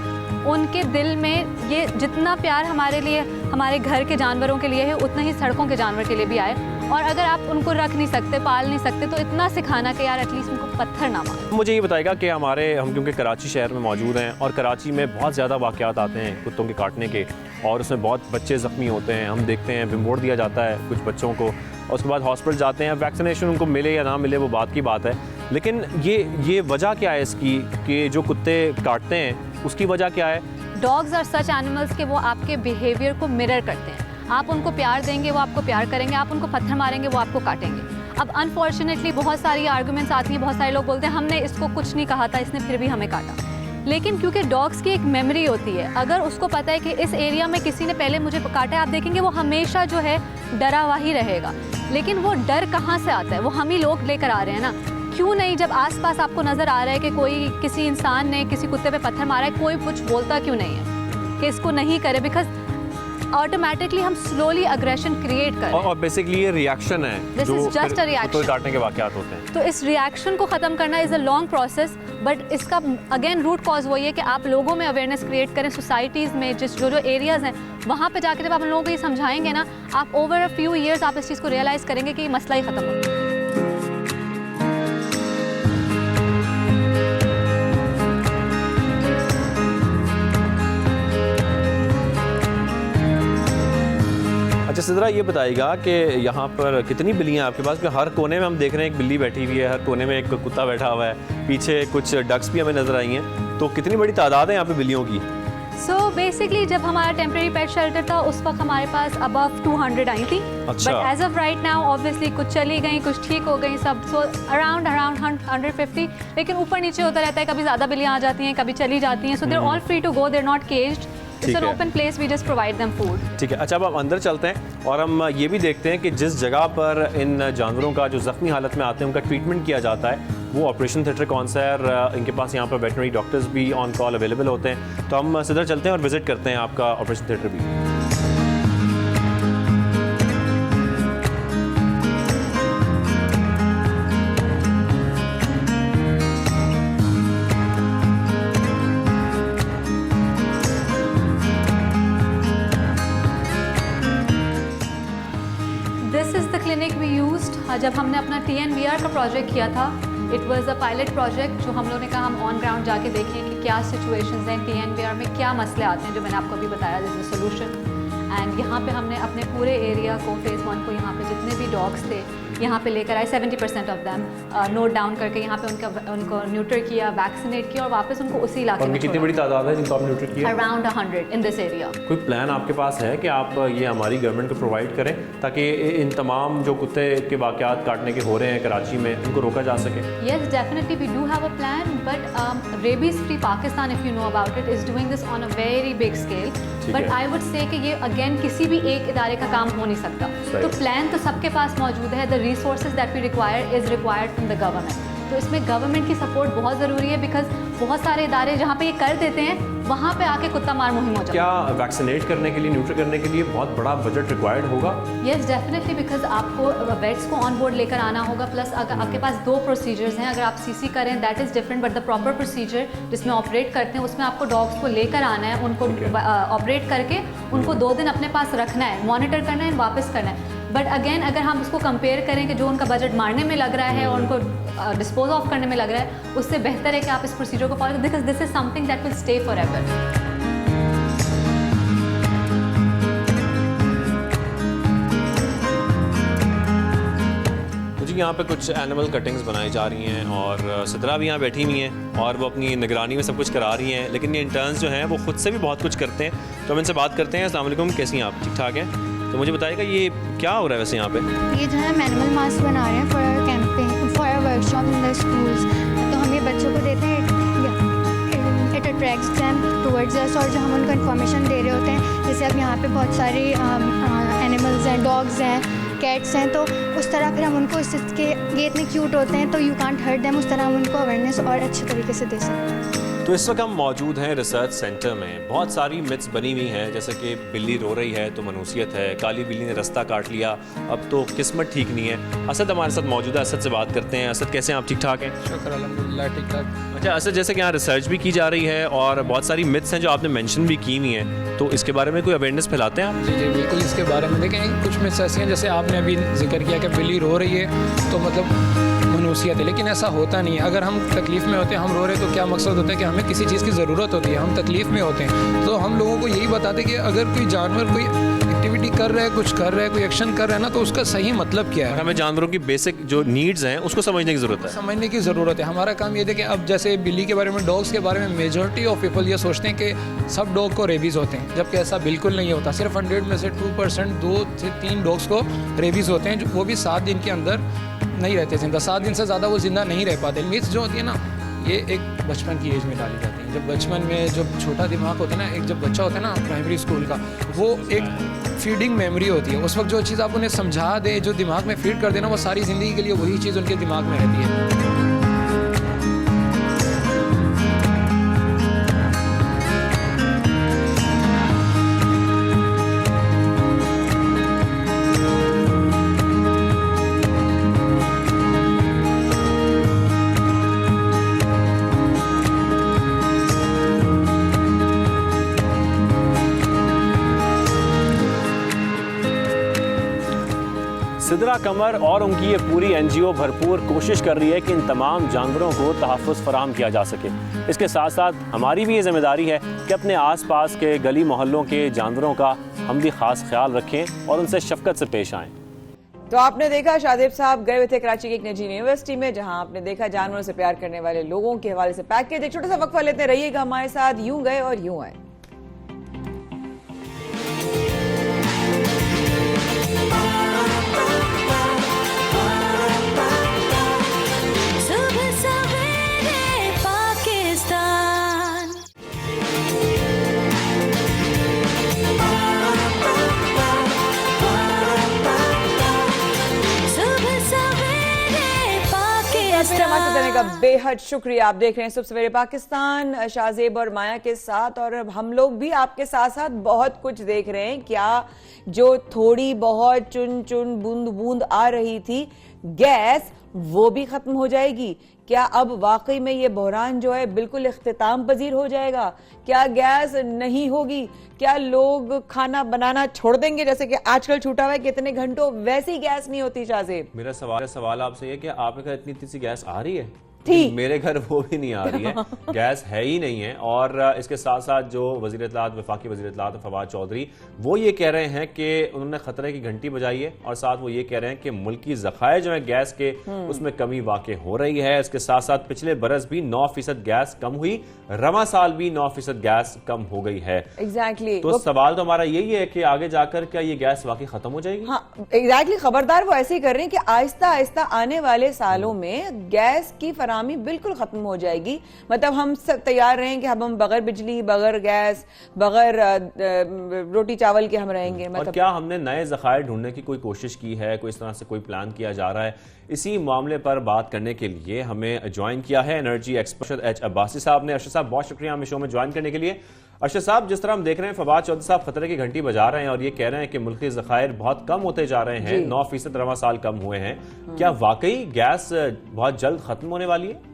S4: उनके दिल में ये जितना प्यार हमारे लिए, हमारे घर के जानवरों के लिए है, उतना ही सड़कों के जानवर के लिए भी आए। और अगर आप उनको रख नहीं सकते, पाल नहीं सकते, तो इतना सिखाना कि यार एटलीस्ट उनको पत्थर ना मारो।
S2: मुझे ये बताएगा कि हम क्योंकि कराची शहर में मौजूद हैं और कराची में बहुत ज़्यादा वाक़यात आते हैं कुत्तों के काटने के, और उसमें बहुत बच्चे ज़ख्मी होते हैं। हम देखते हैं बिम्बोड़ दिया जाता है कुछ बच्चों को, और उसके बाद हॉस्पिटल जाते हैं, वैक्सीनेशन उनको मिले या ना मिले वो बात की बात है। लेकिन ये वजह क्या है इसकी कि जो कुत्ते काटते हैं, उसकी वजह क्या है?
S4: डॉग्स आर सच एनिमल्स के वो आपके बिहेवियर को मिरर करते हैं। आप उनको प्यार देंगे वो आपको प्यार करेंगे, आप उनको पत्थर मारेंगे वो आपको काटेंगे। अब अनफॉर्चुनेटली बहुत सारी आर्गुमेंट्स आती हैं, बहुत सारे लोग बोलते हैं हमने इसको कुछ नहीं कहा था, इसने फिर भी हमें काटा। लेकिन क्योंकि डॉग्स की एक मेमोरी होती है, अगर उसको पता है कि इस एरिया में किसी ने पहले मुझे काटा है, आप देखेंगे वो हमेशा जो है डरा हुआ ही रहेगा। लेकिन वो डर कहाँ से आता है? वो हम ही लोग लेकर आ रहे हैं ना। क्यों नहीं, जब आसपास आपको नज़र आ रहा है कि कोई किसी इंसान ने किसी कुत्ते पे पत्थर मारा है, कोई कुछ बोलता क्यों नहीं है कि इसको नहीं करे? बिकॉज ऑटोमेटिकली हम स्लोली अग्रेशन क्रिएट कर रहे हैं
S2: और बेसिकली ये रिएक्शन है,
S4: this is just a reaction,
S2: काटने के वाकयात होते हैं।
S4: तो इस रिएक्शन को ख़त्म करना is a long process, but इसका अगेन रूट कॉज वही है कि आप लोगों में अवेयरनेस क्रिएट करें, सोसाइटीज़ में जो एरियाज़ हैं वहाँ पे जाकर जब आप लोगों को ये समझाएंगे ना, आप ओवर अ फ्यू ईयर्स आप इस चीज़ को रियलाइज़ करेंगे कि ये मसला ही ख़त्म हो।
S2: अच्छा सिद्रा, ये बताइएगा कि यहाँ पर कितनी बिल्लियाँ आपके पास? हर कोने में हम देख रहे हैं एक बिल्ली बैठी हुई है, हर कोने में एक कुत्ता बैठा हुआ है, पीछे कुछ डक्स भी हमें नजर आई हैं। तो कितनी बड़ी तादाद है यहाँ पे बिल्लियों की?
S4: सो बेसिकली जब हमारा टेम्प्रेरी पेट शेल्टर था उस वक्त हमारे पास अबव 200 आई थी,
S2: अच्छा।
S4: But as of right now obviously कुछ चली गई, कुछ ठीक हो गई सब, सो अराउंड 150, लेकिन ऊपर नीचे होता रहता है, कभी ज़्यादा बिल्लियाँ आ जाती हैं, कभी चली जाती हैं, so they are all free to go, they are not caged, it's an open place, we just provide them food.
S2: ठीक है, अच्छा अब हम अंदर चलते हैं और हम ये भी देखते हैं कि जिस जगह पर इन जानवरों का जो ज़ख्मी हालत में आते हैं उनका ट्रीटमेंट किया जाता है वो ऑपरेशन थिएटर कौन सा है, और इनके पास यहाँ पर वेटनरी डॉक्टर्स भी ऑन कॉल अवेलेबल होते हैं। तो हम सीधा चलते हैं और विजिट करते हैं आपका ऑपरेशन थिएटर भी।
S4: This is the clinic we used जब हमने अपना TNVR का प्रोजेक्ट किया था। It was a pilot project जो हम लोगों ने कहा हम ऑन ग्राउंड जाके देखें कि क्या सिचुएशंस हैं, TNVR में क्या मसले आते हैं, जो मैंने आपको अभी बताया दिस इज सोल्यूशन। एंड यहाँ पे हमने अपने पूरे एरिया को फेज़ 1 को यहाँ पे जितने भी डॉग्स थे यहाँ पे लेकर आए, 70% ऑफ दैम नोट डाउन करके यहाँ पे उनको न्यूट्र किया, वैक्सीनेट किया और वापस उनको उसी इलाके में
S2: कितनी बड़ी तादाद है जिनको आप न्यूट्र किया?
S4: Around 100 in this area.
S2: कोई प्लान आपके पास है कि आप ये हमारी गवर्नमेंट को प्रोवाइड करें ताकि इन तमाम जो कुत्ते के वाक़यात काटने के हो रहे हैं कराची में उनको रोका जा सके?
S4: Yes, definitely we do have a plan, but Rabies Free Pakistan, if you know about it, is doing this on a very big scale. But I would say कि ये अगेन किसी भी एक इदारे का काम हो नहीं सकता, तो प्लान तो सबके पास मौजूद है। The resources that we require is required from the government, तो इसमें गवर्नमेंट की सपोर्ट बहुत ज़रूरी है, बिकॉज बहुत सारे इदारे जहाँ पे ये कर देते हैं वहाँ पे आके कुत्ता मार मुहिम हो जाता है।
S2: क्या वैक्सीनेट करने के लिए, न्यूट्र करने के लिए बहुत बड़ा बजट रिक्वायर्ड होगा?
S4: येस डेफिनेटली, बिकॉज आपको वेट्स को ऑन बोर्ड लेकर आना होगा, प्लस अगर आपके पास 2 प्रोसीजर्स हैं, अगर आप CC करें that is different, but the proper procedure जिसमें ऑपरेट करते हैं उसमें आपको डॉग्स को लेकर आना है, उनको ऑपरेट करके उनको 2 दिन अपने पास रखना है, मॉनिटर करना है, वापस करना है। बट अगेन अगर हम उसको कंपेयर करें कि जो उनका बजट मारने में लग रहा है और उनको डिस्पोज ऑफ करने में लग रहा है, उससे बेहतर है कि आप इस प्रोसीजर को फॉलो करें, because this is something that will stay for ever.
S2: यहाँ पे कुछ एनिमल कटिंग्स बनाई जा रही हैं और सिद्रा भी यहाँ बैठी हुई हैं और वो अपनी निगरानी में सब कुछ करा रही हैं, लेकिन ये इंटर्न्स जो हैं वो खुद से भी बहुत कुछ करते हैं। तो हम इनसे बात करते हैं। अस्सलाम वालेकुम, कैसी हैं आप? ठीक ठाक हैं? तो मुझे बताइएगा ये क्या हो रहा है वैसे यहाँ पे?
S5: ये जो है हम एनिमल मास्क बना रहे हैं for our campaign, for our workshop in the schools. तो हम ये बच्चों को देते हैं, it attracts them towards us, और जो हम उनको इन्फॉर्मेशन दे रहे होते हैं, जैसे अब यहाँ पे बहुत सारे एनिमल्स हैं, डॉग्स हैं, कैट्स हैं, तो उस तरह फिर हम उनको इसके ये इतने क्यूट होते हैं तो यू कांट हर्ट देम, उस तरह हम उनको अवेयरनेस और अच्छे तरीके से दे सकते हैं।
S2: तो इस वक्त हम मौजूद हैं रिसर्च सेंटर में। बहुत सारी मिथ्स बनी हुई हैं, जैसे कि बिल्ली रो रही है तो मनूसियत है, काली बिल्ली ने रास्ता काट लिया अब तो किस्मत ठीक नहीं है। असद हमारे साथ मौजूद है, असद से बात करते हैं। असद कैसे हैं आप? ठीक ठाक हैं?
S6: शुक्र अल्हम्दुलिल्लाह ठीक ठाक।
S2: अच्छा असद, जैसे कि यहाँ रिसर्च भी की जा रही है और बहुत सारी मिथ्स हैं जो आपने मेंशन भी की हुई हैं, तो इसके बारे में कोई अवेयरनेस फैलाते हैं आप?
S6: जी जी बिल्कुल, इसके बारे में देखें कुछ मिथ्स ऐसी हैं, जैसे आपने अभी जिक्र किया कि बिल्ली रो रही है तो मतलब मनूसियत है, लेकिन ऐसा होता नहीं है। अगर हम तकलीफ़ में होते हैं, हम रो रहे हैं, तो क्या मकसद होता है कि हमें किसी चीज़ की ज़रूरत होती है, हम तकलीफ़ में होते हैं, तो हम लोगों को यही बताते हैं कि अगर कोई जानवर कोई एक्टिविटी कर रहा है, कुछ कर रहा है, कोई एक्शन कर रहा है ना, तो उसका सही मतलब क्या है।
S2: हमें जानवरों की बेसिक जो नीड्स हैं उसको समझने की ज़रूरत है,
S6: समझने की ज़रूरत है। हमारा काम ये है कि अब जैसे बिल्ली के बारे में, डॉग्स के बारे में मेजॉरिटी ऑफ पीपल ये सोचते हैं कि सब डॉग को रेबीज़ होते हैं, जबकि ऐसा बिल्कुल नहीं होता। सिर्फ 100 में से 2%, 2 से 3 डॉग्स को रेबीज़ होते हैं, वो भी 7 दिन के अंदर नहीं रहते जिंदा, 7 दिन से ज़्यादा वो ज़िंदा नहीं रह पाते। मिथ्स जो होती है ना, ये एक बचपन की एज में डाली जाती है। जब बचपन में जब छोटा दिमाग होता है ना, एक जब बच्चा होता है ना प्राइमरी स्कूल का, वो एक फीडिंग मेमोरी होती है। उस वक्त जो चीज़ आप उन्हें समझा दे, जो दिमाग में फीड कर देना, वो सारी ज़िंदगी के लिए वही चीज़ उनके दिमाग में रहती है।
S2: सिद्रा कमर और उनकी ये पूरी NGO भरपूर कोशिश कर रही है कि इन तमाम जानवरों को तहफ़्फ़ुज़ फराहम किया जा सके। इसके साथ साथ हमारी भी ये ज़िम्मेदारी है कि अपने आसपास के गली मोहल्लों के जानवरों का हम भी ख़ास ख्याल रखें और उनसे शफ़क़त से पेश आएँ।
S1: तो आपने देखा शादेब साहब गए हुए थे कराची की एक निजी यूनिवर्सिटी में, जहां आपने देखा जानवरों से प्यार करने वाले लोगों के हवाले से पैकेज। एक छोटा सा वक्फा लेते रहिएगा हमारे साथ, यूं गए और यूं आए। देने का बेहद शुक्रिया। आप देख रहे हैं सुबह सवेरे पाकिस्तान शाहजेब और माया के साथ, और हम लोग भी आपके साथ साथ बहुत कुछ देख रहे हैं। क्या जो थोड़ी बहुत चुन चुन बूंद बूंद आ रही थी गैस, वो भी खत्म हो जाएगी? क्या अब वाकई में ये बहरान जो है बिल्कुल इख्तिताम पजीर हो जाएगा? क्या गैस नहीं होगी? क्या लोग खाना बनाना छोड़ देंगे जैसे कि आजकल छूटा हुआ है कितने घंटों वैसी गैस नहीं होती? शाहजेब,
S2: मेरा सवाल आपसे ये कि आपके घर इतनी सी गैस आ रही है?
S1: थी।
S2: मेरे घर वो भी नहीं आ रही है, गैस है ही नहीं है। और इसके साथ साथ जो वज़ीर इत्तलात वफाकी वज़ीर इत्तलात फवाद चौधरी, वो ये कह रहे हैं कि उन्होंने खतरे की घंटी बजाई है, और साथ वो ये कह रहे हैं कि मुल्की ज़खायर जो है गैस के, उसमें कमी वाक़ई हो रही है। इसके साथ साथ पिछले बरस भी 9% गैस कम हुई, रवा साल भी 9% गैस कम हो गई है।
S1: एग्जैक्टली।
S2: तो सवाल तो हमारा यही है कि आगे जाकर क्या ये गैस वाकई खत्म हो जाएगी?
S1: हाँ एग्जैक्टली, खबरदार वो ऐसे ही कर रहे हैं कि आहिस्ता आहिस्ता आने वाले सालों में गैस की फराहमी बिल्कुल खत्म हो जाएगी। मतलब हम सब तैयार रहें कि हम बगैर बिजली, बगैर गैस, बगैर रोटी चावल के हम रहेंगे।
S2: और क्या हमने नए ज़खायर ढूंढने की कोई कोशिश की है? कोई इस तरह से कोई प्लान किया जा रहा है? इसी मामले पर बात करने के लिए हमें ज्वाइन किया है एनर्जी एक्सपर्ट एच अब्बासी साहब ने। अरशद साहब, बहुत शुक्रिया हमें शो में ज्वाइन करने के लिए। अरशद साहब, जिस तरह हम देख रहे हैं फवाद चौधरी साहब खतरे की घंटी बजा रहे हैं और ये कह रहे हैं कि मुल्की ज़खायर बहुत कम होते जा रहे हैं, 9% रवा साल कम हुए हैं, क्या वाकई गैस बहुत जल्द खत्म होने वाली है?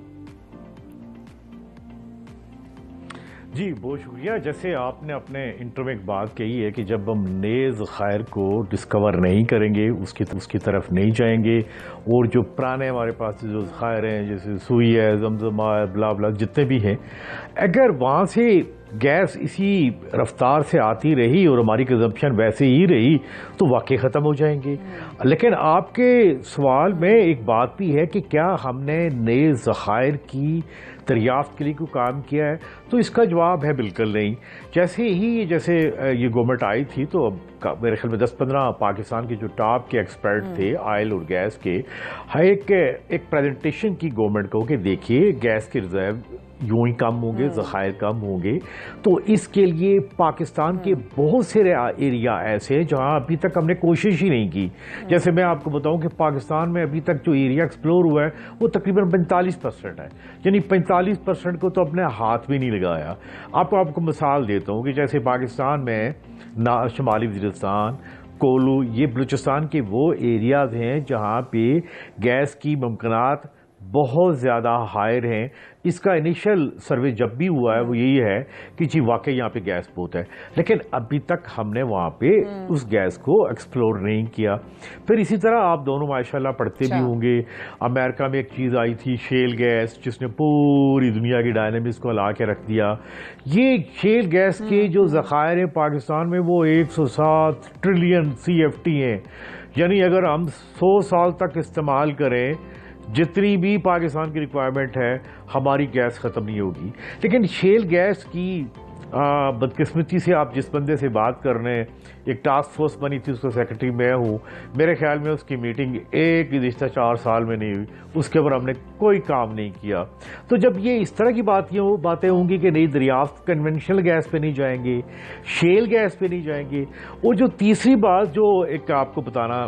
S7: जी बहुत शुक्रिया। जैसे आपने अपने इंटरव्यू में एक बात कही है कि जब हम नए ज़खायर को डिस्कवर नहीं करेंगे, उसकी तरफ नहीं जाएंगे, और जो पुराने हमारे पास जो ज़खायर हैं जैसे सुई है, जमजमा है, ब्ला ब्ला जितने भी हैं, अगर वहाँ से गैस इसी रफ्तार से आती रही और हमारी कंजम्पशन वैसे ही रही तो वाकई ख़त्म हो जाएंगे। लेकिन आपके सवाल में एक बात भी है कि क्या हमने नए ज़खायर की दरियाफ्त के लिए कोई काम किया है? तो इसका जवाब है बिल्कुल नहीं। जैसे ये गवर्नमेंट आई थी तो अब मेरे ख्याल में 10-15 पाकिस्तान के जो टॉप के एक्सपर्ट थे ऑयल और गैस के, एक प्रेजेंटेशन की गवर्नमेंट को कि देखिए गैस के रिजर्व यूं ही कम होंगे, ज़खायर कम होंगे, तो इसके लिए पाकिस्तान के बहुत से एरिया ऐसे हैं जहां अभी तक हमने कोशिश ही नहीं की। जैसे मैं आपको बताऊं कि पाकिस्तान में अभी तक जो एरिया एक्सप्लोर हुआ है वो तकरीबन 45% है, यानी 45% को तो अपने हाथ भी नहीं लगाया। आपको मिसाल देता हूँ कि जैसे पाकिस्तान में शुमाली वज़ीरिस्तान, कोलू, ये बलूचिस्तान के वो एरियाज़ हैं जहाँ पे गैस की मुमकिनात बहुत ज़्यादा हायर हैं। इसका इनिशियल सर्वे जब भी हुआ है वो यही है कि जी वाकई यहाँ पे गैस बहुत है, लेकिन अभी तक हमने वहाँ पे उस गैस को एक्सप्लोर नहीं किया। फिर इसी तरह आप दोनों माशाल्लाह पढ़ते भी होंगे, अमेरिका में एक चीज़ आई थी शेल गैस, जिसने पूरी दुनिया की डायनामिक्स को हिला के रख दिया। ये शेल गैस के जो ज़खायर हैं पाकिस्तान में वो 107 ट्रिलियन CFT हैं, यानी अगर हम 100 साल तक इस्तेमाल करें जितनी भी पाकिस्तान की रिक्वायरमेंट है, हमारी गैस ख़त्म नहीं होगी। लेकिन शेल गैस की बदकिस्मती से आप जिस बंदे से बात कर रहे हैं, एक टास्क फोर्स बनी थी, उसका सेक्रेटरी मैं हूँ, मेरे ख्याल में उसकी मीटिंग एक गुज़िश्ता 4 साल में नहीं हुई, उसके ऊपर हमने कोई काम नहीं किया। तो जब ये इस तरह की बातें होंगी कि नई दरियाफ्त कन्वेंशनल गैस पे नहीं जाएंगे, शेल गैस पे नहीं जाएंगे, और जो तीसरी बात जो एक आपको बताना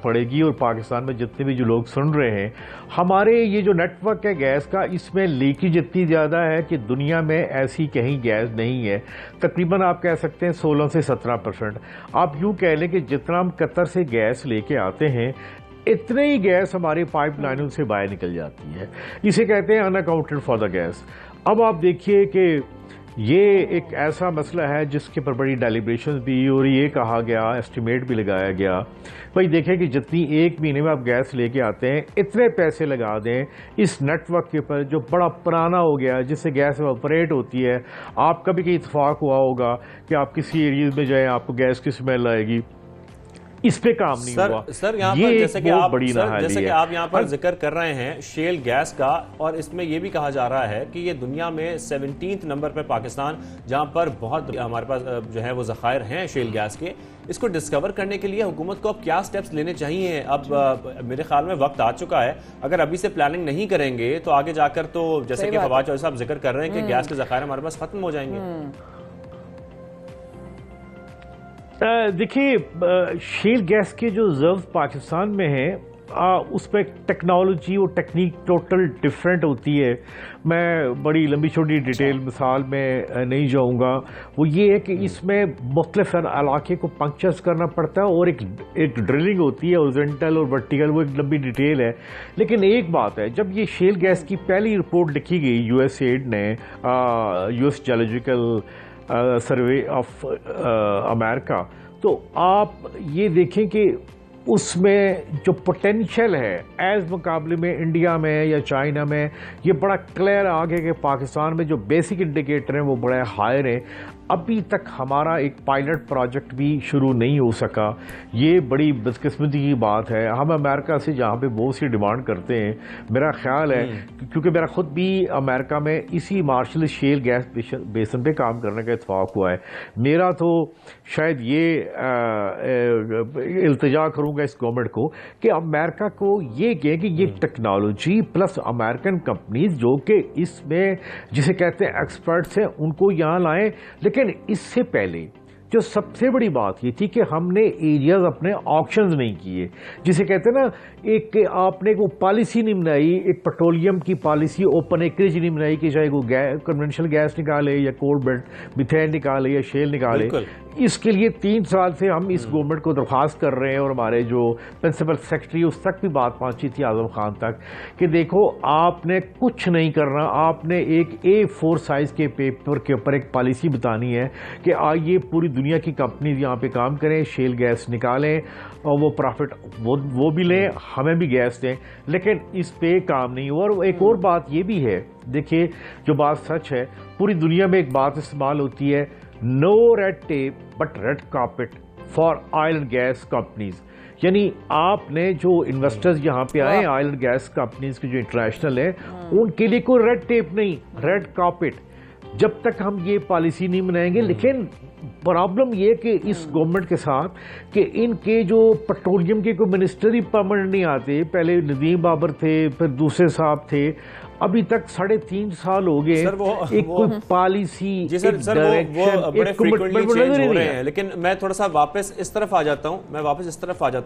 S7: पड़ेगी, और पाकिस्तान में जितने भी जो लोग सुन रहे हैं, हमारे ये जो नेटवर्क है गैस का, इसमें लीकेज इतनी ज़्यादा है कि दुनिया में ऐसी कहीं गैस नहीं है। तकरीबन आप कह सकते हैं 16 से 17%। आप यूं कह लें कि जितना हम कतर से गैस लेके आते हैं इतने ही गैस हमारी पाइपलाइनों से बाहर निकल जाती है। इसे कहते हैं अनअकाउंटेड फॉर द गैस। अब आप देखिए कि ये एक ऐसा मसला है जिसके पर बड़ी डेलिब्रेशंस भी, और ये कहा गया, एस्टिमेट भी लगाया गया, भाई देखें कि जितनी एक महीने में आप गैस लेके आते हैं इतने पैसे लगा दें इस नेटवर्क के ऊपर जो बड़ा पुराना हो गया, जिससे गैस ऑपरेट होती है। आपका भी कहीं इत्तेफाक हुआ होगा कि आप किसी एरिया में जाएं, आपको गैस की स्मेल आएगी, इस पे काम नहीं हुआ।
S2: सर यहाँ
S7: ये
S2: पर
S7: जैसे कि आप
S2: बड़ी जैसे कि आप यहाँ पर जिक्र कर रहे हैं शेल गैस का, और इसमें यह भी कहा जा रहा है कि ये दुनिया में 17th नंबर पर पाकिस्तान, जहाँ पर बहुत हमारे पास जो है वो ज़खायर हैं शेल गैस के, इसको डिस्कवर करने के लिए हुकूमत को अब क्या स्टेप्स लेने चाहिए? अब मेरे ख्याल में वक्त आ चुका है, अगर अभी से प्लानिंग नहीं करेंगे तो आगे जाकर तो जैसे कि फवाद चौधरी साहब जिक्र कर रहे हैं कि गैस के ज़खायर हमारे पास खत्म हो जाएंगे।
S7: देखिए, शेल गैस के जो रिजर्व पाकिस्तान में हैं उस पर टेक्नोलॉजी और टेक्निक टोटल डिफरेंट होती है। मैं बड़ी लंबी छोटी डिटेल मिसाल में नहीं जाऊंगा। वो ये है कि इसमें मुख्तलिफ इलाके को पंक्चर्स करना पड़ता है और एक ड्रिलिंग होती है हॉरिजॉन्टल और वर्टिकल, वो एक लंबी डिटेल है। लेकिन एक बात है, जब ये शेल गैस की पहली रिपोर्ट लिखी गई यूएसएड ने, US geological survey of America, तो आप ये देखें कि उसमें जो पोटेंशियल है एज मुकाबले में इंडिया में या चाइना में, ये बड़ा क्लियर आ गया कि पाकिस्तान में जो बेसिक इंडिकेटर हैं वो बड़े हायर हैं। अभी तक हमारा एक पायलट प्रोजेक्ट भी शुरू नहीं हो सका। ये बड़ी बदकिस्मती की बात है। हम अमेरिका से जहाँ पे बहुत सी डिमांड करते हैं, मेरा ख्याल है क्योंकि मेरा खुद भी अमेरिका में इसी मार्शल शेल गैस बेसन पे काम करने का इत्फाक हुआ है। मेरा तो शायद ये इल्तिजा करूँगा इस गवर्नमेंट को कि अमेरिका को ये कहें कि ये टेक्नोलॉजी प्लस अमेरिकन कंपनीज जो कि इसमें जिसे कहते हैं एक्सपर्ट्स हैं, उनको यहाँ लाएं। लेकिन इससे पहले जो सबसे बड़ी बात ये थी कि हमने एरियाज अपने ऑक्शंस नहीं किए, जिसे कहते हैं ना, एक आपने को पॉलिसी नहीं बनाई, एक पेट्रोलियम की पॉलिसी ओपन एकरेज नहीं बनाई कि चाहे वो कन्वेंशनल गैस निकाले या कोल बेल्ट मिथेन निकाले या शेल निकाले। इसके लिए 3 साल से हम इस गवर्नमेंट को दरख्वास्त कर रहे हैं और हमारे जो प्रिंसिपल सेक्रेटरी उस तक भी बात पहुंची थी आजम खान तक कि देखो आपने कुछ नहीं करना, आपने एक A4 साइज के पेपर के ऊपर एक पॉलिसी बतानी है कि आइए पूरी दुनिया की कंपनीज यहाँ पे काम करें, शेल गैस निकालें और वो प्रॉफिट वो भी लें, हमें भी गैस दें। लेकिन इस पे काम नहीं हुआ। और एक और बात ये भी है, देखिए जो बात सच है, पूरी दुनिया में एक बात इस्तेमाल होती है, no red tape but red carpet for oil and gas companies. यानी आपने जो इन्वेस्टर्स यहाँ पे आए ऑयल एंड गैस कंपनीज के जो इंटरनेशनल है, उनके लिए कोई रेड टेप नहीं, रेड कार्पेट। जब तक हम ये पॉलिसी नहीं बनाएंगे, लेकिन प्रॉब्लम ये कि इस गवर्नमेंट के साथ कि इनके जो पेट्रोलियम के कोई मिनिस्टर ही परमानेंट नहीं आते। पहले नदीम बाबर थे, फिर दूसरे साहब थे, अभी तक 3.5 साल हो गए। एक कोई पॉलिसी, एक डायरेक्शन,
S2: बड़े फ्रीक्वेंटली चेंज हो रहे हैं। लेकिन मैं थोड़ा सा वापस इस तरफ आ जाता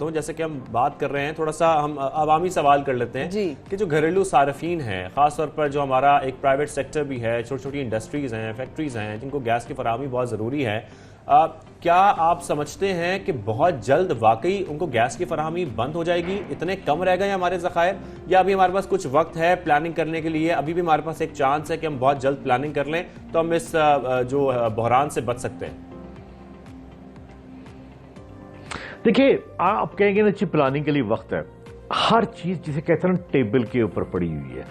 S2: हूं, जैसे कि हम बात कर रहे हैं, थोड़ा सा हम अवामी सवाल कर लेते हैं कि जो घरेलू सार्फिन हैं, खासतौर पर जो हमारा एक प्राइवेट सेक्टर भी है, छोटी छोटी इंडस्ट्रीज हैं, फैक्ट्रीज हैं, जिनको गैस की फराहमी बहुत ज़रूरी है, क्या आप समझते हैं कि बहुत जल्द वाकई उनको गैस की फराहमी बंद हो जाएगी? इतने कम रह गए हमारे ज़खायर, या अभी हमारे पास कुछ वक्त है प्लानिंग करने के लिए? अभी भी हमारे पास एक चांस है कि हम बहुत जल्द प्लानिंग कर लें तो हम इस जो बहरान से बच सकते हैं।
S7: देखिए, आप कहेंगे ना अच्छी प्लानिंग के लिए वक्त है, हर चीज जिसे कहते हैं ना टेबल के ऊपर पड़ी हुई है।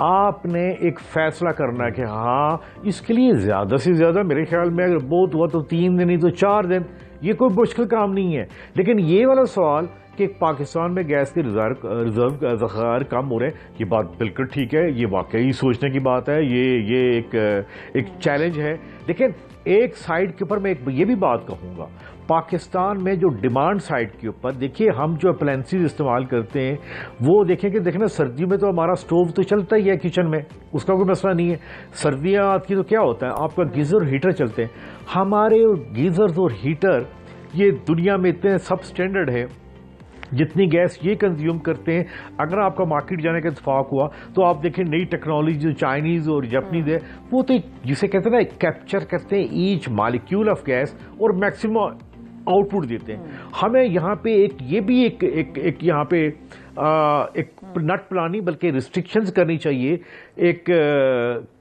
S7: आपने एक फैसला करना है कि हाँ इसके लिए ज्यादा से ज्यादा, मेरे ख्याल में अगर बहुत हुआ तो 3 दिन, नहीं तो 4 दिन, ये कोई मुश्किल काम नहीं है। लेकिन ये वाला सवाल कि पाकिस्तान में गैस के रिजर्व ज़खायर कम हो रहे हैं, ये बात बिल्कुल ठीक है, ये वाकई सोचने की बात है, ये एक चैलेंज है। लेकिन एक साइड के ऊपर मैं ये भी बात कहूँगा, पाकिस्तान में जो डिमांड साइड के ऊपर देखिए, हम जो अप्लायंसेस इस्तेमाल करते हैं वो देखें कि देखना, सर्दियों में तो हमारा स्टोव तो चलता ही है किचन में, उसका कोई मसला नहीं है। सर्दियाँ आती तो क्या होता है, आपका गीज़र और हीटर चलते हैं। हमारे गीज़र्स और हीटर ये दुनिया में इतने सब स्टैंडर्ड है, जितनी गैस ये कंज्यूम करते हैं, अगर आपका मार्केट जाने का इत्तेफाक हुआ तो आप देखें नई टेक्नोलॉजी जो चाइनीज़ और जापानीज है, वो तो जिसे कहते हैं ना, कैप्चर करते हैं ईच मॉलिक्यूल ऑफ गैस और मैक्सिमम आउटपुट देते हैं। हमें यहाँ पे एक यहाँ पे एक नट प्लानिंग बल्कि रिस्ट्रिक्शंस करनी चाहिए।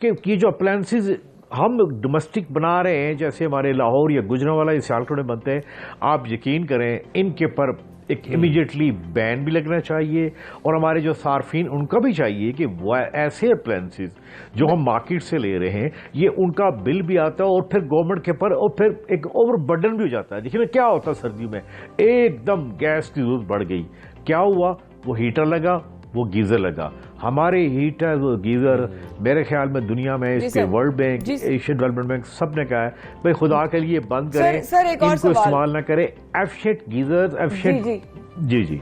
S7: कि जो अप्लायंसेस हम डोमेस्टिक बना रहे हैं, जैसे हमारे लाहौर या गुजरांवाला या सियालकोट में बनते हैं, आप यकीन करें इनके पर एक इमीडिएटली बैन भी लगना चाहिए, और हमारे जो सार्फिन उनका भी चाहिए कि वो ऐसे अप्लायंसेस जो हम मार्केट से ले रहे हैं ये उनका बिल भी आता है और फिर गवर्नमेंट के ऊपर और फिर एक ओवर बर्डन भी हो जाता है। देखिए ना क्या होता है सर्दियों में एकदम गैस की जरूरत बढ़ गई, क्या हुआ, वो हीटर लगा, वो गीजर लगा। हमारे हीटर वो गीजर मेरे ख्याल में दुनिया में इस पे world bank, Asian development bank सब ने कहा है भाई खुदा के लिए बंद करें,
S1: सर एक और
S7: इनको इस्तेमाल ना करें। एफशेट गीजर, एफशेट जी जी।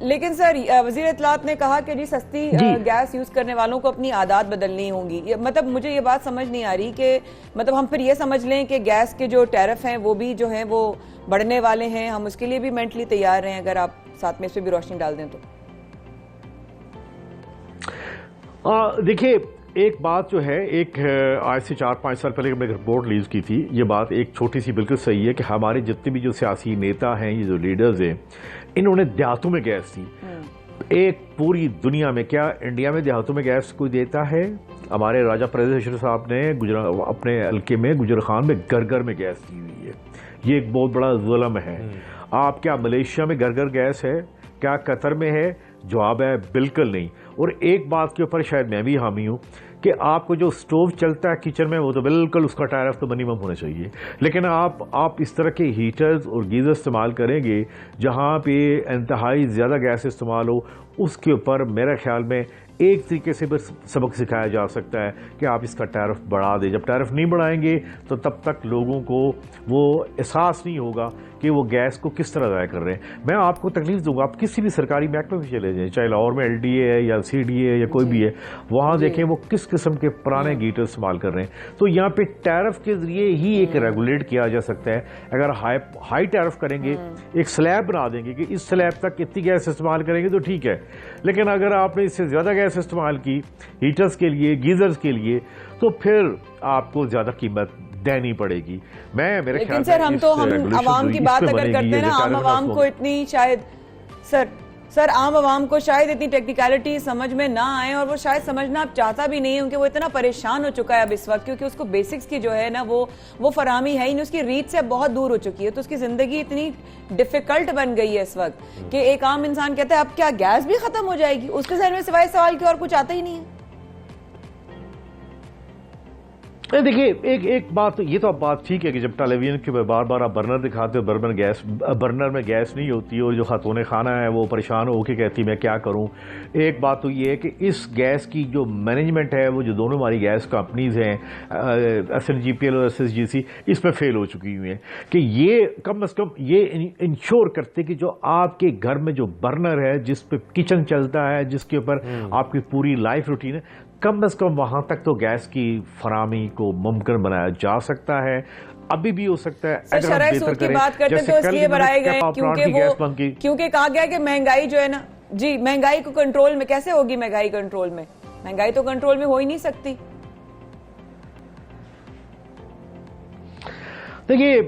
S1: लेकिन सर वजीर इत्तलात ने कहा कि जी सस्ती गैस यूज करने वालों को अपनी आदत बदलनी होंगी। मतलब मुझे ये बात समझ नहीं आ रही कि मतलब हम फिर ये समझ लें कि गैस के जो टैरिफ हैं वो भी जो हैं वो बढ़ने वाले हैं, हम उसके लिए भी मेंटली तैयार हैं। अगर आप साथ में इस पर भी रोशनी डाल दें तो।
S7: देखिए एक बात जो है, एक आज से 4-5 साल पहले मैंने रिपोर्ट रिलीज की थी, ये बात एक छोटी सी बिल्कुल सही है कि हमारे जितने भी जो सियासी नेता हैं, ये जो लीडर्स हैं, इन्होंने देहातों में गैस दी। एक पूरी दुनिया में, क्या इंडिया में देहातों में गैस कोई देता है? हमारे राजा परवेज साहब ने अपने हल्के में गुजर खान में घर घर में गैस दी हुई है। ये एक बहुत बड़ा जुल्म है। आप क्या मलेशिया में घर घर गैस है? क्या कतर में है? जवाब है बिल्कुल नहीं। और एक बात के ऊपर शायद मैं भी हामी हूं कि आपको जो स्टोव चलता है किचन में वो तो बिल्कुल उसका टैरिफ तो मिनिमम होना चाहिए, लेकिन आप इस तरह के हीटर्स और गीजर इस्तेमाल करेंगे जहां पे इंतहाई ज़्यादा गैस इस्तेमाल हो, उसके ऊपर मेरे ख्याल में एक तरीके से बस सबक सिखाया जा सकता है कि आप इसका टैरिफ बढ़ा दें। जब टैरिफ नहीं बढ़ाएंगे तो तब तक लोगों को वो एहसास नहीं होगा कि वो गैस को किस तरह ज़ाया कर रहे हैं। मैं आपको तकलीफ दूंगा, आप किसी भी सरकारी महकमे में चले जाएं, चाहे लाहौर में LDA है या CDA है या कोई भी है, वहाँ देखें वो किस किस्म के पुराने गीटर इस्तेमाल कर रहे हैं। तो यहाँ पे टैरिफ के जरिए ही एक रेगुलेट किया जा सकता है। अगर हाई टैरिफ करेंगे, एक स्लैब बना देंगे कि इस स्लैब तक इतनी गैस इस्तेमाल करेंगे तो ठीक है, लेकिन अगर आपने इससे ज़्यादा गैस इस्तेमाल की हीटर्स के लिए, गीजर्स के लिए, तो फिर आपको ज़्यादा कीमत देनी पड़ेगी। मेरे
S1: लेकिन सर हम आवाम की बात अगर करते हैं ना, आम आवाम को इतनी शायद सर आम आवाम को शायद इतनी टेक्निकलिटी समझ में ना आए, और वो शायद समझना अब चाहता भी नहीं है क्योंकि वो इतना परेशान हो चुका है अब इस वक्त, क्योंकि उसको बेसिक्स की जो है ना वो फराहमी है ही नहीं, उसकी रीच से बहुत दूर हो चुकी है। तो उसकी जिंदगी इतनी डिफिकल्ट बन गई है इस वक्त कि एक आम इंसान कहता है अब क्या गैस भी खत्म हो जाएगी, उसके जहन में सिवाय सवाल के और कुछ आता ही नहीं है।
S7: देखिए एक बात, ये तो अब बात ठीक है कि जब टेलीविजन के बार बार आप बर्नर दिखाते हो, बर्नर में गैस नहीं होती और जो खातून खाना है वो परेशान होकर कहती मैं क्या करूं। एक बात तो ये है कि इस गैस की जो मैनेजमेंट है, वो जो दोनों हमारी गैस कंपनीज हैं SNGPL और SSGC, इसमें फेल हो चुकी हुई हैं कि ये कम से कम ये इंश्योर करते कि जो आपके घर में जो बर्नर है, जिस पे किचन चलता है, जिसके ऊपर आपकी पूरी लाइफ रूटीन है, कम से कम वहां तक तो गैस की फराहमी को मुमकिन बनाया जा सकता है। अभी भी हो सकता है अगर
S1: शरई सूद की बात करते हैं तो इसलिए बढ़ाए गए क्योंकि कहा गया कि महंगाई जो है ना जी, महंगाई को कंट्रोल में कैसे होगी? महंगाई कंट्रोल में, महंगाई तो कंट्रोल में हो ही नहीं सकती।
S7: देखिए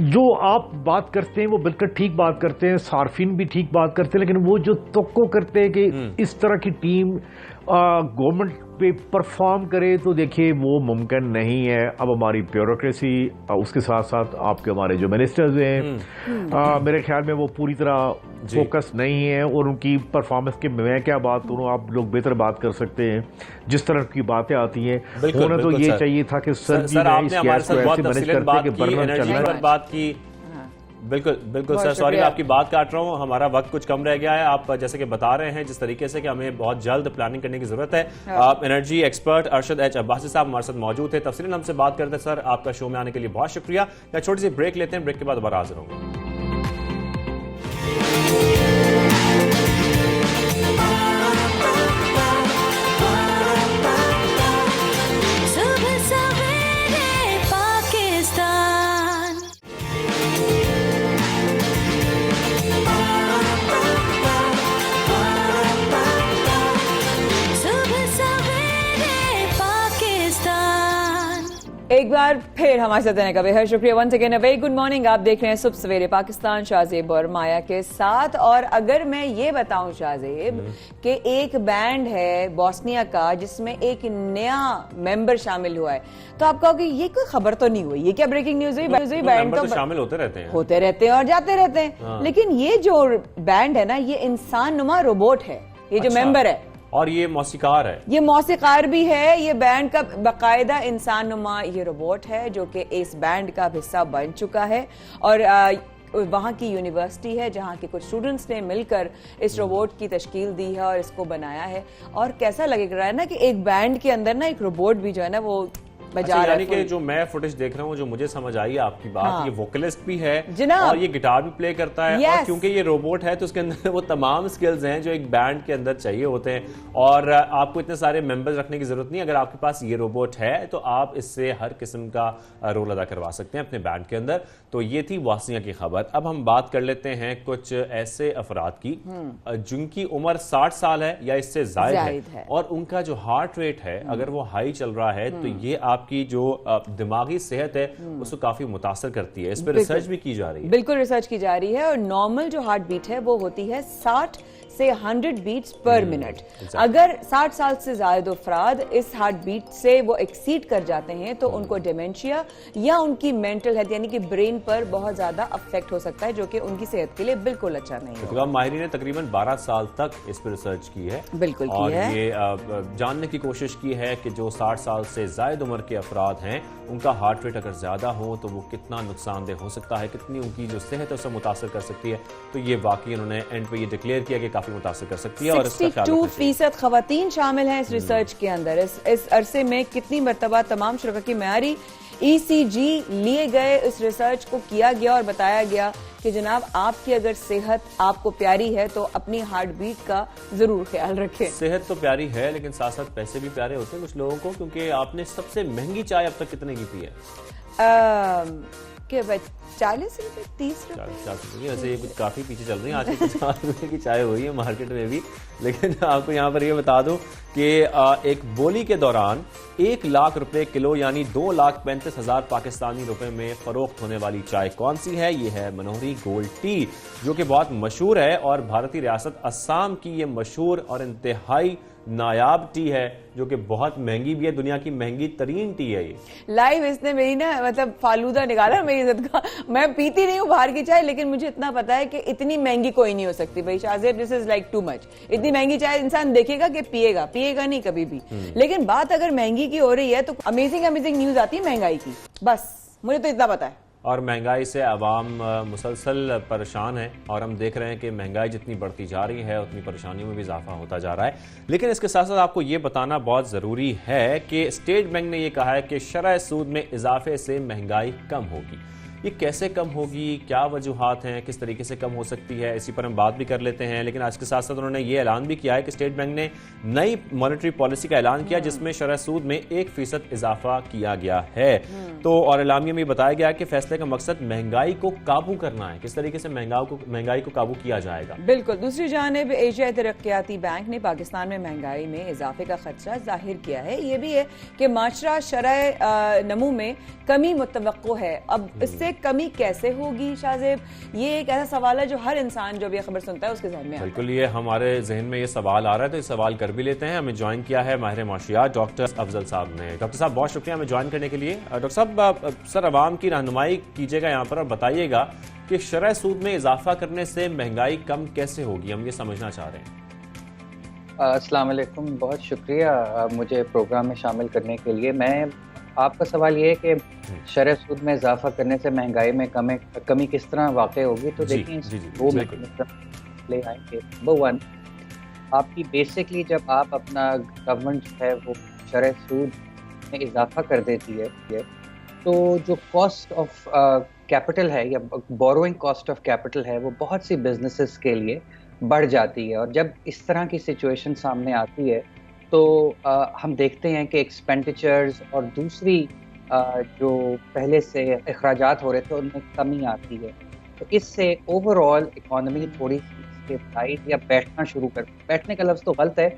S7: जो आप बात करते हैं वो बिल्कुल ठीक बात करते हैं, सार्फिन भी ठीक बात करते हैं, लेकिन वो जो तवक्को करते हैं कि इस तरह की टीम गवर्नमेंट पे परफॉर्म करे, तो देखिए वो मुमकिन नहीं है। अब हमारी ब्यूरोक्रेसी, उसके साथ साथ आपके हमारे जो मिनिस्टर्स हैं, मेरे ख्याल में वो पूरी तरह फोकस नहीं है, और उनकी परफॉर्मेंस की मैं क्या बात करूं, आप लोग बेहतर बात कर सकते हैं। जिस तरह की बातें आती हैं, होना तो ये चाहिए था कि सर जी ने इस गैस को ऐसे मैनेज करते कि बर्नर चल रहा है।
S2: बात की बिल्कुल सर, सॉरी मैं आपकी बात काट रहा हूं, हमारा वक्त कुछ कम रह गया है। आप जैसे कि बता रहे हैं जिस तरीके से कि हमें बहुत जल्द प्लानिंग करने की जरूरत है। आप energy expert Arshad H Abbasi साहब हमारे साथ मौजूद थे, तफसीलन हमसे बात करते हैं। सर आपका शो में आने के लिए बहुत शुक्रिया। या छोटी सी ब्रेक लेते हैं, ब्रेक के बाद दोबारा हाजिर होंगे।
S1: एक बार फिर हमारे साथ रहने का बेहद शुक्रिया। Once again very good morning. आप देख रहे हैं सुबह सवेरे पाकिस्तान शाहजेब और माया के साथ। और अगर मैं ये बताऊं शाहजेब कि एक बैंड है बोस्निया का जिसमें एक नया मेंबर शामिल हुआ है, तो आप कहोगे ये कोई खबर तो नहीं हुई, ये क्या ब्रेकिंग न्यूज हुई? बैंड
S2: तो शामिल होते रहते
S1: हैं और जाते रहते हैं। लेकिन ये जो बैंड है ना, ये इंसान नुमा रोबोट है, ये जो मेंबर है,
S2: और ये मौसीकार है,
S1: ये मौसीकार भी है। ये बैंड का बाकायदा इंसान नुमा ये रोबोट है जो कि इस बैंड का हिस्सा बन चुका है। और वहाँ की यूनिवर्सिटी है जहाँ के कुछ स्टूडेंट्स ने मिलकर इस रोबोट की तश्कील दी है और इसको बनाया है। और कैसा लग रहा है ना कि एक बैंड के अंदर ना एक रोबोट भी जो है ना वो बजा रहा है।
S2: यानी कि जो मैं फुटेज देख रहा हूँ, जो मुझे समझ आई आपकी बात,
S1: हाँ।
S2: ये वोकलिस्ट भी है
S1: जनाब,
S2: और ये गिटार भी प्ले करता है। और क्योंकि ये रोबोट है तो उसके अंदर वो तमाम स्किल्स हैं जो एक बैंड के अंदर चाहिए होते हैं। और आपको इतने सारे मेंबर्स रखने की जरूरत नहीं। अगर आपके पास ये रोबोट है तो आप इससे हर किस्म का रोल अदा करवा सकते हैं अपने बैंड के अंदर। तो ये थी बोस्निया की खबर। अब हम बात कर लेते हैं कुछ ऐसे अफराद की जिनकी उम्र 60 साल है या इससे जायद है और उनका जो हार्ट रेट है अगर वो हाई चल रहा है तो ये आपकी जो दिमागी सेहत है उसको काफी मुतासर करती है। इस पर रिसर्च भी की जा रही है।
S1: बिल्कुल रिसर्च की जा रही है। और नॉर्मल जो हार्ट बीट है वो होती है 60 से 100 बीट्स पर मिनट। अगर 60 साल से ज्यादा अफराद इस हार्ट बीट से वो एक्सीड कर जाते हैं तो उनको डिमेंशिया या उनकी मेंटल हेल्थ यानी कि ब्रेन पर बहुत ज्यादा अफेक्ट हो सकता है, जो कि उनकी सेहत के लिए बिल्कुल अच्छा नहीं है।
S2: तो माहिरीन ने तकरीबन 12 साल तक इस पर रिसर्च की है।
S1: बिल्कुल
S2: और
S1: की है।
S2: ये जानने की कोशिश की है कि जो 60 साल से ज्यादा उम्र के अफराद हैं उनका हार्ट रेट अगर ज्यादा हो तो वो कितना नुकसानदेह हो सकता है, कितनी उनकी जो सेहत है उससे मुतासर कर सकती है। तो ये वाकई उन्होंने एंड पे ये डिक्लेयर किया कि काफी मुतासर कर सकती है। और
S1: 62% खवातीन शामिल हैं इस रिसर्च के अंदर। इस अरसे में कितनी मरतबा तमाम शुरा की मेयारी ECG लिए गए, इस रिसर्च को किया गया और बताया गया कि जनाब आपकी अगर सेहत आपको प्यारी है तो अपनी हार्ट बीट का जरूर ख्याल रखें।
S2: सेहत तो प्यारी है लेकिन साथ साथ पैसे भी प्यारे होते हैं कुछ लोगों को, क्योंकि आपने सबसे महंगी चाय अब तक कितने की पी है?
S1: 40 रुपए 30 रुपए।
S2: वैसे ये कुछ काफी पीछे चल रही है। आज 50 रुपए की चाय हुई है मार्केट में भी। लेकिन आपको यहाँ पर ये बता दूं कि एक बोली के दौरान 1 लाख रुपए किलो यानी 2,35,000 पाकिस्तानी रुपए में फरोख्त होने वाली चाय कौन सी है? ये है मनोहरी गोल्ड टी, जो कि बहुत मशहूर है और भारतीय रियासत असम की ये मशहूर और इंतहाई नायाब टी है, जो कि बहुत महंगी भी है, दुनिया की महंगी तरीन टी है। ये
S1: लाइव इसने मेरी ना मतलब फालूदा निकाला मेरी इज्जत का। मैं पीती नहीं हूँ बाहर की चाय, लेकिन मुझे इतना पता है कि इतनी महंगी कोई नहीं हो सकती भाई Shahzeb, this is like too much. इतनी महंगी चाय इंसान देखेगा कि पिएगा नहीं कभी भी। लेकिन बात अगर महंगी की हो रही है तो अमेजिंग न्यूज आती है महंगाई की। बस मुझे तो इतना पता है।
S2: और महंगाई से आवाम मुसलसल परेशान है और हम देख रहे हैं कि महंगाई जितनी बढ़ती जा रही है उतनी परेशानियों में भी इजाफा होता जा रहा है। लेकिन इसके साथ साथ आपको ये बताना बहुत ज़रूरी है कि स्टेट बैंक ने यह कहा है कि शरह सूद में इजाफे से महंगाई कम होगी। ये कैसे कम होगी, क्या वजूहात हैं, किस तरीके से कम हो सकती है, इसी पर हम बात भी कर लेते हैं। लेकिन आज के साथ साथ उन्होंने ये ऐलान भी किया है कि स्टेट बैंक ने नई मॉनेटरी पॉलिसी का ऐलान किया जिसमें शरह सूद में 1% इजाफा किया गया है। तो और एलामिया में बताया गया कि फैसले का मकसद महंगाई को काबू करना है। किस तरीके से महंगाई को काबू किया जाएगा?
S1: बिल्कुल। दूसरी जानिब एशियाई तरक्याती बैंक ने पाकिस्तान में महंगाई में इजाफे का खदशा जाहिर किया है। ये भी है कि माशरा शरह नमू में कमी मुतवक्को है। अब इससे कमी कैसे होगी शाहजेब, ये एक ऐसा सवाल है जो हर इंसान जो भी खबर सुनता है उसके जहन में आता है।
S2: बिल्कुल, ये हमारे जहन में ये सवाल आ रहा है तो ये सवाल कर भी लेते हैं। हमें ज्वाइन किया है माहिर माशियात डॉक्टर अफजल साहब ने। डॉक्टर साहब बहुत शुक्रिया हमें ज्वाइन करने के लिए। डॉक्टर साहब सर अवाम की रहनुमाई कीजिएगा यहाँ पर और बताइएगा कि शरह सूद में इजाफा करने से महंगाई कम कैसे होगी, हम ये समझना चाह रहे हैं।
S8: अस्सलाम वालेकुम, बहुत शुक्रिया मुझे प्रोग्राम में शामिल करने के लिए। मैं आपका सवाल ये है कि शरह सूद में इजाफा करने से महंगाई में कमी किस तरह वाक़ई होगी। तो देखिए दो ले आएंगे। नंबर 1, आपकी बेसिकली जब आप अपना गवर्नमेंट जो है वो शरह सूद में इजाफा कर देती है तो जो कॉस्ट ऑफ कैपिटल है या बोरोइंग कॉस्ट ऑफ कैपिटल है वो बहुत सी बिजनेसेस के लिए बढ़ जाती है। और जब इस तरह की सिचुएशन सामने आती है तो हम देखते हैं कि एक्सपेंडिचर्स और दूसरी जो पहले से अखराजात हो रहे थे उनमें कमी आती है। तो इससे ओवरऑल इकॉनमी थोड़ी सी स्टेबलाइज या बैठने का लफ्ज़ तो गलत है,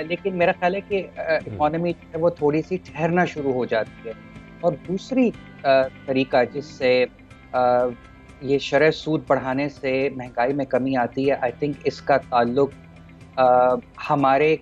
S8: लेकिन मेरा ख्याल है कि इकॉनमी वो थोड़ी सी ठहरना शुरू हो जाती है। और दूसरी तरीका जिससे ये शरह सूद बढ़ाने से महंगाई में कमी आती है, आई थिंक इसका ताल्लुक हमारे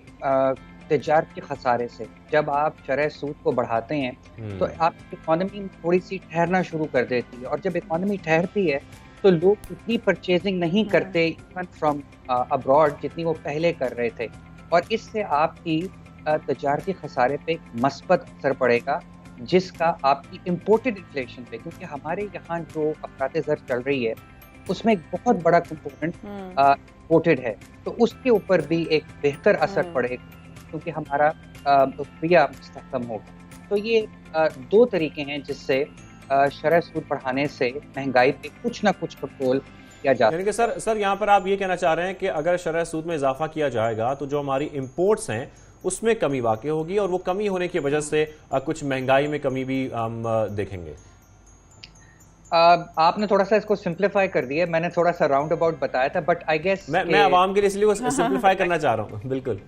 S8: तिजारती खसारे से। जब आप शरह सूद को बढ़ाते हैं तो आपकी इकोनॉमी थोड़ी सी ठहरना शुरू कर देती है, और जब इकोनॉमी ठहरती है तो लोग उतनी परचेजिंग नहीं करते इवन फ्रॉम अब्रॉड जितनी वो पहले कर रहे थे, और इससे आपकी तिजारती खसारे पे मस्बत असर पड़ेगा, जिसका आपकी इम्पोर्टेड इन्फ्लेशन पे, क्योंकि हमारे यहाँ जो अफरात ज़र चल रही है उसमें एक बहुत बड़ा कंपोनेंट इम्पोर्टेड है, तो उसके ऊपर भी एक बेहतर असर पड़ेगा क्योंकि हमारा रुपया मुस्तहकम होगा। तो ये दो तरीके हैं जिससे शरह सूद बढ़ाने से महंगाई पे कुछ ना कुछ कंट्रोल किया जा सकता है।
S2: यानी कि सर यहाँ पर आप ये कहना चाह रहे हैं कि अगर शरह सूद में इजाफा किया जाएगा तो जो हमारी इंपोर्ट्स हैं उसमें कमी वाक़ई होगी, और वो कमी होने की वजह से कुछ महंगाई में कमी भी हम देखेंगे।
S8: आपने थोड़ा सा इसको सिंप्लीफाई कर दिया, मैंने थोड़ा सा राउंड अबाउट बताया था, बट आई गेस
S2: मैं आवाम के लिए इसलिए सिंप्लीफाई करना चाह रहा हूँ। बिल्कुल,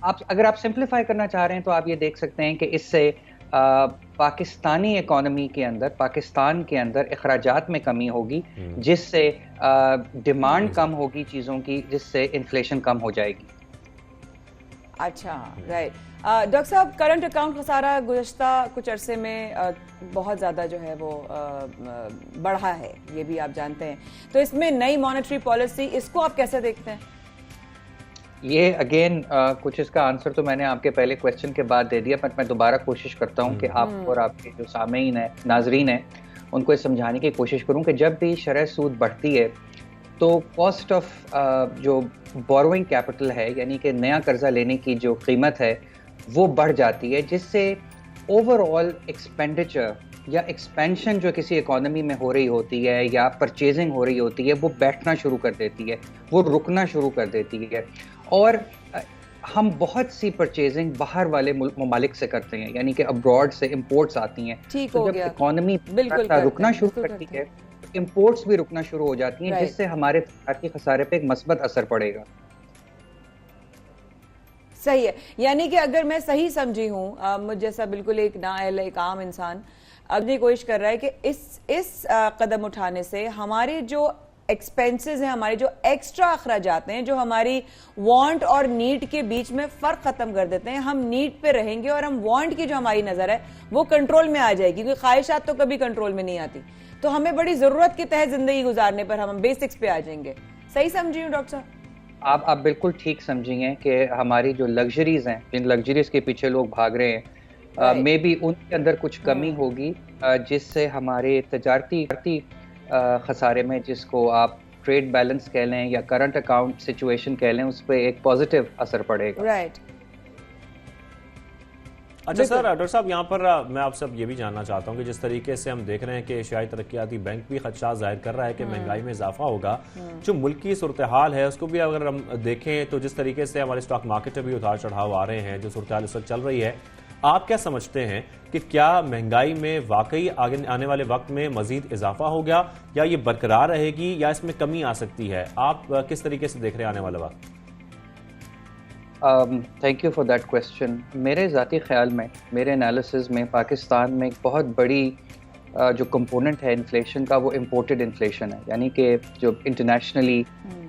S8: अगर आप सिंप्लीफाई करना चाह रहे हैं तो आप ये देख सकते हैं कि इससे पाकिस्तानी इकोनॉमी के अंदर, पाकिस्तान के अंदर अखराजात में कमी होगी, जिससे डिमांड कम होगी चीज़ों की, जिससे इन्फ्लेशन कम हो जाएगी।
S1: अच्छा, राइट। डॉक्टर साहब, करंट अकाउंट खसारा गुज़श्ता कुछ अरसे में बहुत ज़्यादा जो है वो बढ़ा है, ये भी आप जानते हैं, तो इसमें नई मॉनेटरी पॉलिसी, इसको आप कैसे देखते हैं?
S8: ये अगेन कुछ इसका आंसर तो मैंने आपके पहले क्वेश्चन के बाद दे दिया, बट मैं दोबारा कोशिश करता हूँ कि आप और आपके जो सामीन है, नाजरीन है, उनको समझाने की कोशिश करूँ कि जब भी शरह सूद बढ़ती है तो कॉस्ट ऑफ जो बोरोइंग कैपिटल है, यानी कि नया कर्जा लेने की जो कीमत है वो बढ़ जाती है, जिससे ओवरऑल एक्सपेंडिचर या एक्सपेंशन जो किसी इकोनॉमी में हो रही होती है या परचेजिंग हो रही होती है वो बैठना शुरू कर देती है, वो रुकना शुरू कर देती है, और हम बहुत सी परचेजिंग बाहर वाले ममालिक से करते हैं, यानी कि अब्रॉड से इंपोर्ट्स आती हैं। तो जब इकोनॉमी रुकना शुरू करती है, इंपोर्ट्स भी रुकना शुरू हो जाती हैं, जिससे हमारे तिजारती खसारे पे एक मस्बत असर पड़ेगा।
S1: सही है, यानी कि अगर मैं सही समझी हूँ, मुझ जैसा बिल्कुल एक नाअहल, एक आम इंसान अपनी कोशिश कर रहा है कि इस कदम उठाने से हमारे जो एक्सपेंसेस हैं, हमारे जो एक्स्ट्रा अखराजात हैं, जो हमारी वांट और नीड के बीच में फ़र्क ख़त्म कर देते हैं, हम नीड पे रहेंगे और हम वांट की जो हमारी नज़र है वो कंट्रोल में आ जाएगी, क्योंकि ख्वाहिशात तो कभी कंट्रोल में नहीं आती, तो हमें बड़ी ज़रूरत के तहत ज़िंदगी गुजारने पर हम बेसिक्स पे आ जाएंगे। सही समझी हूँ डॉक्टर साहब?
S8: आप बिल्कुल ठीक समझिए कि हमारी जो लग्जरीज हैं, जिन लग्जरीज के पीछे लोग भाग रहे हैं, मे बी उनके अंदर कुछ कमी होगी, जिससे हमारे तिजारती खसारे में, जिसको आप ट्रेड बैलेंस कह लें या करंट अकाउंट सिचुएशन कह लें, उस पर एक पॉजिटिव असर पड़ेगा।
S1: राइट।
S2: अच्छा सर, डॉक्टर साहब यहाँ पर मैं आपसे अब ये भी जानना चाहता हूँ कि जिस तरीके से हम देख रहे हैं कि एशियाई तरक्याती बैंक भी खदशा जाहिर कर रहा है कि महंगाई में इजाफा होगा, जो मुल्क की सूरत हाल है उसको भी अगर हम देखें तो जिस तरीके से हमारे स्टॉक मार्केट में भी उतार चढ़ाव आ रहे हैं, जो सूरत हाल इस वक्त चल रही है, आप क्या समझते हैं कि क्या महंगाई में वाकई आगे आने वाले वक्त में मजीद इजाफा होगा, या ये बरकरार रहेगी, या इसमें कमी आ सकती है? आप किस तरीके से देख रहे हैं आने वाला वक्त?
S8: Thank you for that question. मेरे ज़ाती ख्याल में, मेरे एनालिसिस में, पाकिस्तान में एक बहुत बड़ी जो कंपोनेंट है इन्फ्लेशन का, वो इम्पोर्टेड इन्फ्लेशन है, यानी कि जो इंटरनेशनली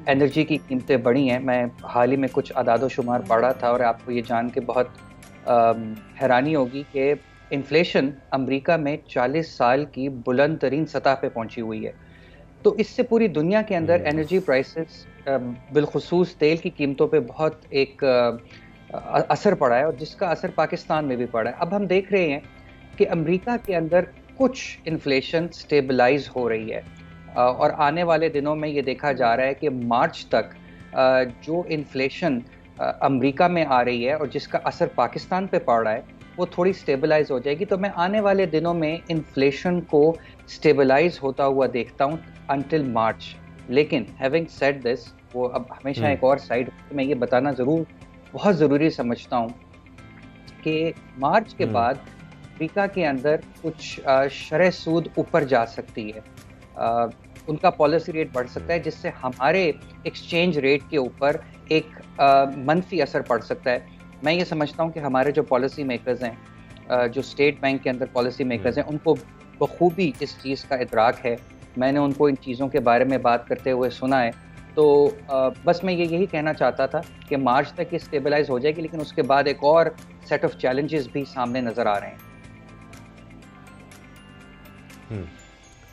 S8: एनर्जी की कीमतें बढ़ी हैं। मैं हाल ही में कुछ आदाद शुमार पढ़ा था और आपको ये जान के बहुत हैरानी होगी कि इन्फ्लेशन अमेरिका में 40 साल की बुलंद तरीन सतह पे पहुंची हुई है। तो इससे पूरी दुनिया के अंदर एनर्जी प्राइसेस, बिलखुसूस तेल की कीमतों पे बहुत एक असर पड़ा है, और जिसका असर पाकिस्तान में भी पड़ा है। अब हम देख रहे हैं कि अमेरिका के अंदर कुछ इन्फ्लेशन स्टेबलाइज हो रही है, और आने वाले दिनों में ये देखा जा रहा है कि मार्च तक जो इन्फ्लेशन अमेरिका में आ रही है और जिसका असर पाकिस्तान पे पड़ रहा है, वो थोड़ी स्टेबलाइज हो जाएगी। तो मैं आने वाले दिनों में इन्फ्लेशन को स्टेबलाइज होता हुआ देखता हूँ अंटिल मार्च। लेकिन हैविंग सेड दिस, वो अब हमेशा एक और साइड मैं ये बताना बहुत ज़रूरी समझता हूँ कि मार्च के बाद अमेरिका के अंदर कुछ शरह सूद ऊपर जा सकती है, उनका पॉलिसी रेट बढ़ सकता है, जिससे हमारे एक्सचेंज रेट के ऊपर एक मनफी असर पड़ सकता है। मैं ये समझता हूँ कि हमारे जो पॉलिसी मेकर्स हैं जो स्टेट बैंक के अंदर पॉलिसी मेकर्स हैं उनको बखूबी इस चीज़ का इदराक है। मैंने उनको इन चीज़ों के बारे में बात करते हुए सुना है। तो बस मैं यही कहना चाहता था कि मार्च तक ये स्टेबलाइज हो जाएगी, लेकिन उसके बाद एक और सेट ऑफ चैलेंजेस भी सामने नज़र आ रहे हैं।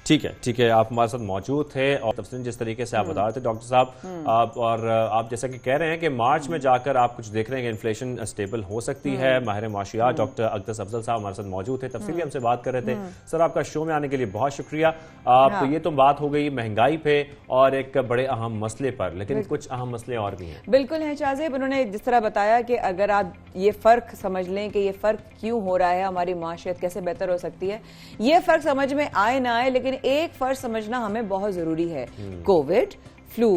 S2: ठीक है, आप हमारे साथ मौजूद थे और तफसील जिस तरीके से आप बता रहे थे डॉक्टर साहब, और आप जैसा कि कह रहे हैं कि मार्च में जाकर आप कुछ देख रहे हैं कि इन्फ्लेशन स्टेबल हो सकती है। माहिर माशियात डॉक्टर अक़दस अफजल साहब हमारे साथ मौजूद थे, तफसीली हमसे बात कर रहे थे। सर, आपका शो में आने के लिए बहुत शुक्रिया। तो ये तो बात हो गई महंगाई पे और एक बड़े अहम मसले पर, लेकिन कुछ अहम मसले और भी हैं।
S1: बिल्कुल हैं शाहजेब, उन्होंने जिस तरह बताया कि अगर आप ये फर्क समझ लें कि ये फर्क क्यों हो रहा है, हमारी माशियत कैसे बेहतर हो सकती है, ये फर्क समझ में आए ना आए, लेकिन एक फर्क समझना हमें बहुत जरूरी है। कोविड, फ्लू,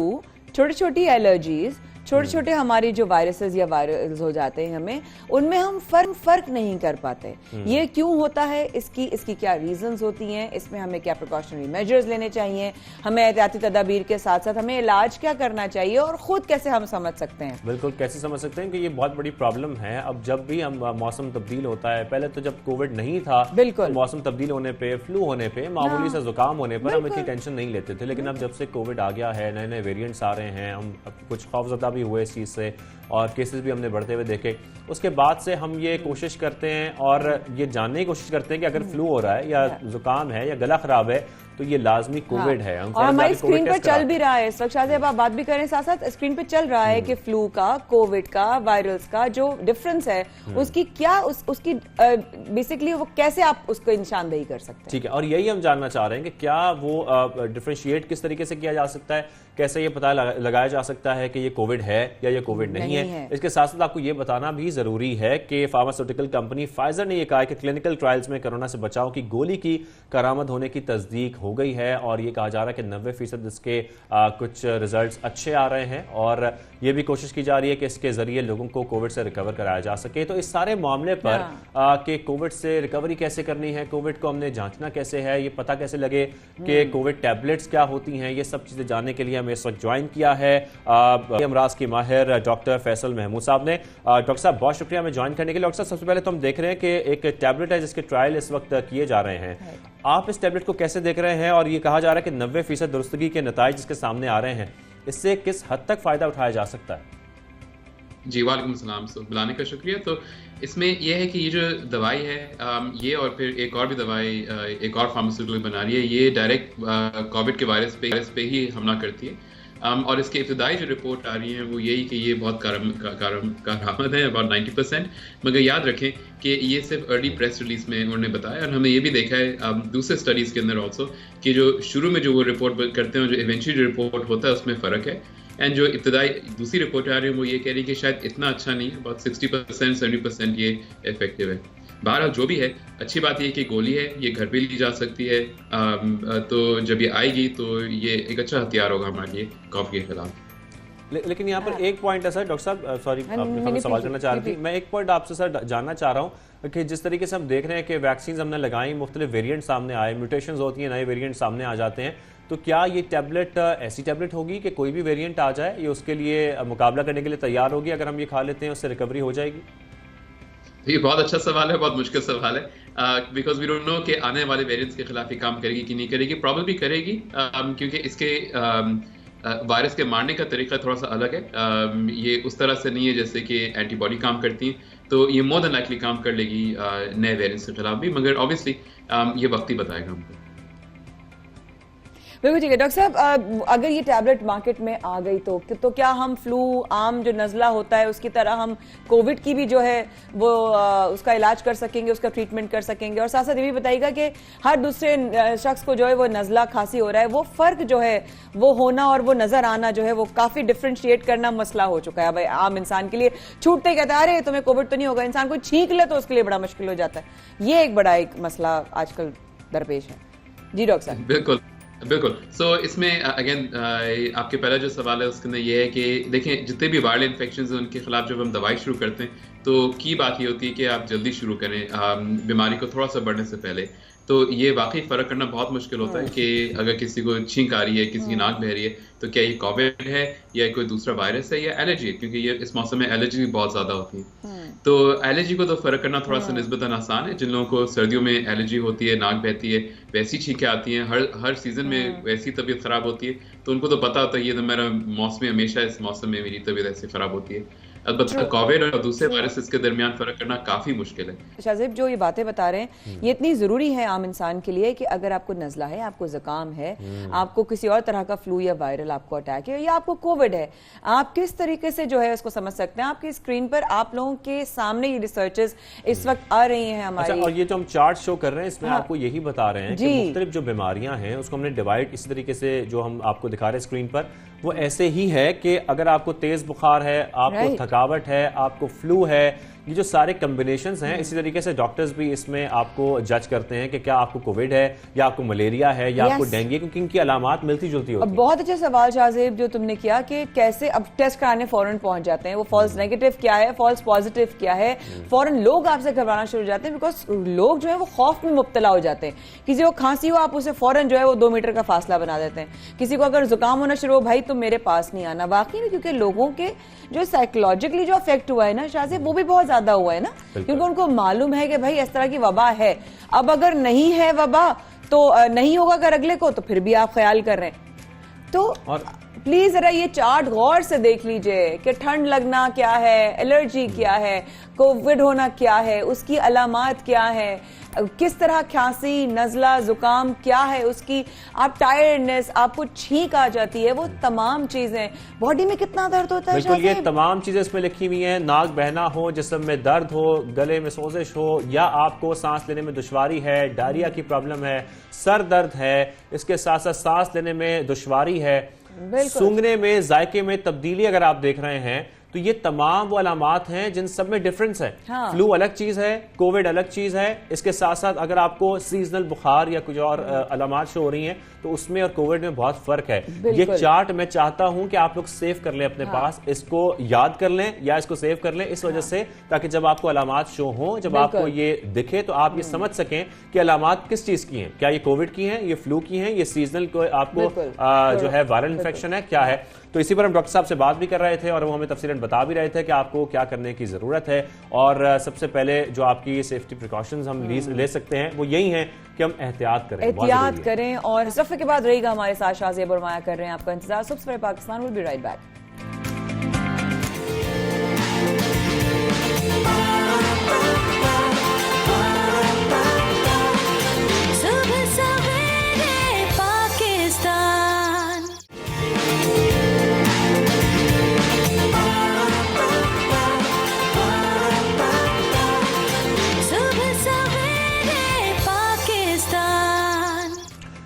S1: छोटी छोटी एलर्जीज, छोटे छोटे हमारी जो वायरसेस या वायरल्स हो जाते हैं हमें, उनमें हम फर्क नहीं कर पाते। ये क्यों होता है, इसकी क्या रीजंस होती हैं, इसमें हमें क्या प्रिकॉशनरी मेजर्स लेने चाहिए, हमें एहतियाती तदाबीर के साथ साथ हमें इलाज क्या करना चाहिए और खुद कैसे हम समझ सकते हैं।
S2: बिल्कुल, कैसे समझ सकते हैं कि ये बहुत बड़ी प्रॉब्लम है। अब जब भी हम मौसम तब्दील होता है, पहले तो जब कोविड नहीं था,
S1: बिल्कुल,
S2: तो मौसम तब्दील होने पे, फ्लू होने पे, मामूली सा जुकाम होने पर हम इतनी टेंशन नहीं लेते थे। लेकिन अब जब से कोविड आ गया है, नए नए वेरिएंट्स आ रहे हैं, हम कुछ खौफजदा भी हुए इस चीज से और केसेस भी हमने बढ़ते हुए देखे। उसके बाद से हम ये कोशिश करते हैं और ये जानने की कोशिश करते हैं कि अगर फ्लू हो रहा है या जुकाम है या गला खराब है तो ये लाजमी कोविड है।
S1: और हमारी स्क्रीन पर चल भी रहा है इस वक्त, शायद आप बात भी करें साथ साथ, स्क्रीन पे चल रहा है कि फ्लू का, कोविड का, वायरल्स का जो डिफरेंस है उसकी क्या उसकी बेसिकली वो कैसे आप उसको निशानदेही कर सकते हैं।
S2: ठीक है, और यही हम जानना चाह रहे हैं कि क्या वो डिफरेंशिएट किस तरीके से किया जा सकता है, कैसे ये पता लगाया जा सकता है कि ये कोविड है या ये कोविड नहीं है। इसके साथ साथ आपको ये बताना भी जरूरी है कि फार्मास्यूटिकल कंपनी फाइजर ने यह कहा कि क्लिनिकल ट्रायल्स में कोरोना से बचाव की गोली की करामद होने की तस्दीक हो गई है और ये कहा जा रहा है कि 90% इसके कुछ रिजल्ट्स अच्छे आ रहे हैं और ये भी कोशिश की जा रही है कि इसके जरिए लोगों को कोविड से रिकवर कराया जा सके। तो इस सारे मामले पर कि कोविड से रिकवरी कैसे करनी है, कोविड को हमने जांचना कैसे है, ये पता कैसे लगे कि कोविड टैबलेट्स क्या होती हैं, ये सब चीजें जानने के लिए हमें इस वक्त ज्वाइन किया है अमराज की माहिर डॉक्टर फैसल महमूद साहब ने। डॉक्टर साहब, बहुत शुक्रिया हमें ज्वाइन करने के लिए। डॉक्टर साहब, सबसे पहले तो हम देख रहे हैं कि एक टैबलेट है जिसके ट्रायल इस वक्त किए जा रहे हैं, आप इस टैबलेट को कैसे देख रहे हैं और ये कहा जा रहा है कि 90% दुरुस्तगी के नतीजे जिसके सामने आ रहे हैं, इससे किस हद तक फायदा उठाया जा सकता है?
S9: जी, वालेकुम सलाम। बुलाने का शुक्रिया। तो इसमें यह है कि ये जो दवाई है ये और फिर एक और भी दवाई एक और फार्मास्यूटिकल बना रही है, ये डायरेक्ट कोविड के वायरस पे ही हमला करती है। और इसके इब्तदाई जो रिपोर्ट आ रही है वो यही कि ये बहुत कारआमद है, अबाउट 90%। मगर याद रखें कि ये सिर्फ अर्ली प्रेस रिलीज में उन्होंने बताया और हमने ये भी देखा है दूसरे स्टडीज़ के अंदर ऑल्सो कि जो शुरू में जो वो रिपोर्ट करते हैं, जो इवेंचुअली जो रिपोर्ट होता है उसमें फ़र्क है। एंड जो इब्तदाई दूसरी रिपोर्ट आ रही है वो ये कह रही है कि शायद इतना अच्छा नहीं है, about 60% 70% ये इफेक्टिव है। बहरहाल जो भी है, अच्छी बात ये कि गोली है, ये घर पे ली जा सकती है। तो जब ये आएगी तो ये एक अच्छा हथियार होगा हमारे लिए कॉफ के खिलाफ।
S2: लेकिन यहाँ पर एक पॉइंट है सर, डॉक्टर साहब सॉरी आपने सवाल करना चाह रही थी, मैं एक पॉइंट आपसे सर जानना चाह रहा हूँ कि जिस तरीके से हम देख रहे हैं कि वैक्सीन हमने लगाई, मुख्तलिफ वेरिएंट सामने आए, म्यूटेशंस होती हैं, नए वेरिएंट सामने आ जाते हैं, तो क्या ये टैबलेट ऐसी टैबलेट होगी कि कोई भी वेरिएंट आ जाए ये उसके लिए मुकाबला करने के लिए तैयार होगी, अगर हम ये खा लेते हैं उससे रिकवरी हो जाएगी?
S9: ये बहुत अच्छा सवाल है, बहुत मुश्किल सवाल है, बिकॉज वी डोंट नो कि आने वाले वेरिएंट्स के खिलाफ ये काम करेगी कि नहीं करेगी। प्रॉब्लली करेगी, क्योंकि इसके वायरस के मारने का तरीका थोड़ा सा अलग है। ये उस तरह से नहीं है जैसे कि एंटीबॉडी काम करती हैं, तो ये मोर देन लाइकली काम कर लेगी नए वेरिएंट्स के खिलाफ भी, मगर ऑब्वियसली ये वक्त ही बताएगा हमको।
S1: बिल्कुल ठीक है डॉक्टर साहब, अगर ये टैबलेट मार्केट में आ गई तो क्या हम फ्लू, आम जो नज़ला होता है उसकी तरह हम कोविड की भी जो है वो उसका इलाज कर सकेंगे, उसका ट्रीटमेंट कर सकेंगे? और साथ साथ ये भी बताइएगा कि हर दूसरे शख्स को जो है वो नज़ला खांसी हो रहा है, वो फ़र्क जो है वो होना और वो नज़र आना जो है वो काफ़ी डिफ्रेंशिएट करना मसला हो चुका है भाई आम इंसान के लिए। छूटते ही कहता है अरे तुम्हें कोविड तो नहीं होगा, इंसान को छींक ले तो उसके लिए बड़ा मुश्किल हो जाता है। ये एक बड़ा एक मसला आजकल दरपेश है। जी डॉक्टर साहब।
S9: बिल्कुल बिल्कुल। सो इसमें अगेन आपके पहला जो सवाल है उसके अंदर ये है कि देखें, जितने भी वायरल इन्फेक्शंस हैं उनके खिलाफ जब हम दवाई शुरू करते हैं तो की बात ये होती है कि आप जल्दी शुरू करें बीमारी को थोड़ा सा बढ़ने से पहले। तो ये वाकई फ़र्क करना बहुत मुश्किल होता है कि अगर किसी को छींक आ रही है, किसी की नाक बह रही है, तो क्या ये कोविड है या कोई दूसरा वायरस है या एलर्जी है, क्योंकि ये इस मौसम में एलर्जी भी बहुत ज़्यादा होती है। तो एलर्जी को तो फ़र्क करना थोड़ा सा निस्बतन आसान है। जिन लोगों को सर्दियों में एलर्जी होती है, नाक बहती है, वैसी छींकें आती हैं, हर सीज़न में वैसी तबीयत ख़राब होती है, तो उनको तो पता होता है ये तो मेरा मौसम, हमेशा इस मौसम में मेरी तबीयत ऐसे ख़राब होती है। अलबत्ता कोविड और दूसरे वायरसेस के दरमियान फ़र्क करना काफ़ी मुश्किल है।
S1: शाहजेब जो ये बातें बता रहे हैं ये इतनी ज़रूरी है आम इंसान के लिए कि अगर आपको नज़ला है, आपको ज़ुकाम है, आपको किसी और तरह का फ्लू या वायरल आपको अटैक है या आपको कोविड है, आप किस तरीके से जो है उसको समझ सकते हैं। आपकी स्क्रीन पर आप लोगों के सामने ये रिसर्चेस इस वक्त आ रही हैं हमारी।
S2: अच्छा, और ये जो हम चार्ट शो कर रहे हैं इसमें आपको यही बता रहे हैं कि मुख्तलिफ जो बीमारियां हैं उसको हमने डिवाइड इसी तरीके से जो हम आपको दिखा रहे हैं स्क्रीन पर, वो ऐसे ही है कि अगर आपको तेज बुखार है, आपको थकावट है, आपको फ्लू है, ये जो सारे कॉम्बिनेशंस हैं, इसी तरीके से डॉक्टर्स भी इसमें आपको जज करते हैं कि क्या आपको कोविड है या आपको मलेरिया है या आपको डेंगू, क्योंकि इनकी अलामात मिलती जुलती होती हैं।
S1: बहुत अच्छा सवाल शाहजेब जो तुमने किया कि कैसे अब टेस्ट कराने फौरन पहुंच जाते हैं, वो फॉल्स नेगेटिव क्या है, फॉल्स पॉजिटिव क्या है, फौरन लोग आपसे घबराना शुरू हो जाते हैं, बिकॉज लोग जो है वो खौफ में मुब्तला हो जाते हैं। किसी को खांसी हो आप उसे फौरन जो है वो 2 मीटर का फासला बना देते हैं। किसी को अगर जुकाम होना शुरू हो, भाई तुम मेरे पास नहीं आना। वाकई में क्योंकि लोगों के जो साइकोलॉजिकली जो अफेक्ट हुआ है ना शाहजेब, वो भी बहुत ज्यादा हुआ है ना, क्योंकि उनको मालूम है कि भाई इस तरह की वबा है। अब अगर नहीं है वबा तो नहीं होगा अगर अगले को, तो फिर भी आप ख्याल कर रहे हैं। तो प्लीज जरा ये चार्ट गौर से देख लीजिए कि ठंड लगना क्या है, एलर्जी क्या है, कोविड होना क्या है, उसकी अलामात क्या है, किस तरह खांसी, नज़ला, जुकाम क्या है उसकी, आप टायर्डनेस, आपको छींक आ जाती है, वो तमाम चीजें, बॉडी में कितना दर्द होता है।
S2: बिल्कुल, ये तमाम चीजें इसमें लिखी हुई हैं। नाक बहना हो, जिस्म में दर्द हो, गले में सोजिश हो, या आपको सांस लेने में दुश्वारी है, डायरिया की प्रॉब्लम है, सर दर्द है, इसके साथ साथ सांस लेने में दुश्वारी है, सूंघने में, जायके में तब्दीली अगर आप देख रहे हैं, तो ये तमाम वो अलामात हैं जिन सब में डिफरेंस है। फ्लू अलग चीज है, कोविड अलग चीज है, इसके साथ साथ अगर आपको सीजनल बुखार या कुछ और अलामात शो हो रही हैं तो उसमें और कोविड में बहुत फर्क है। ये चार्ट मैं चाहता हूं कि आप लोग सेव कर लें अपने पास, इसको याद कर लें या इसको सेव कर लें इस वजह से, ताकि जब आपको अलामात शो हो, जब आपको ये दिखे तो आप ये समझ सकें कि अलामात किस चीज की हैं। क्या ये कोविड की हैं, ये फ्लू की हैं, ये सीजनल को आपको जो है वायरल इन्फेक्शन है, क्या है। तो इसी पर हम डॉक्टर साहब से बात भी कर रहे थे और वो हमें तफसीलन बता भी रहे थे कि आपको क्या करने की जरूरत है। और सबसे पहले जो आपकी सेफ्टी प्रिकॉशंस हम ले सकते हैं वो यही हैं कि हम एहतियात
S1: करें। और इस वक्त के बाद रहेगा हमारे साथ शाहजेब और माया कर रहे हैं आपका इंतजार। सुबह Pakistan will be right back.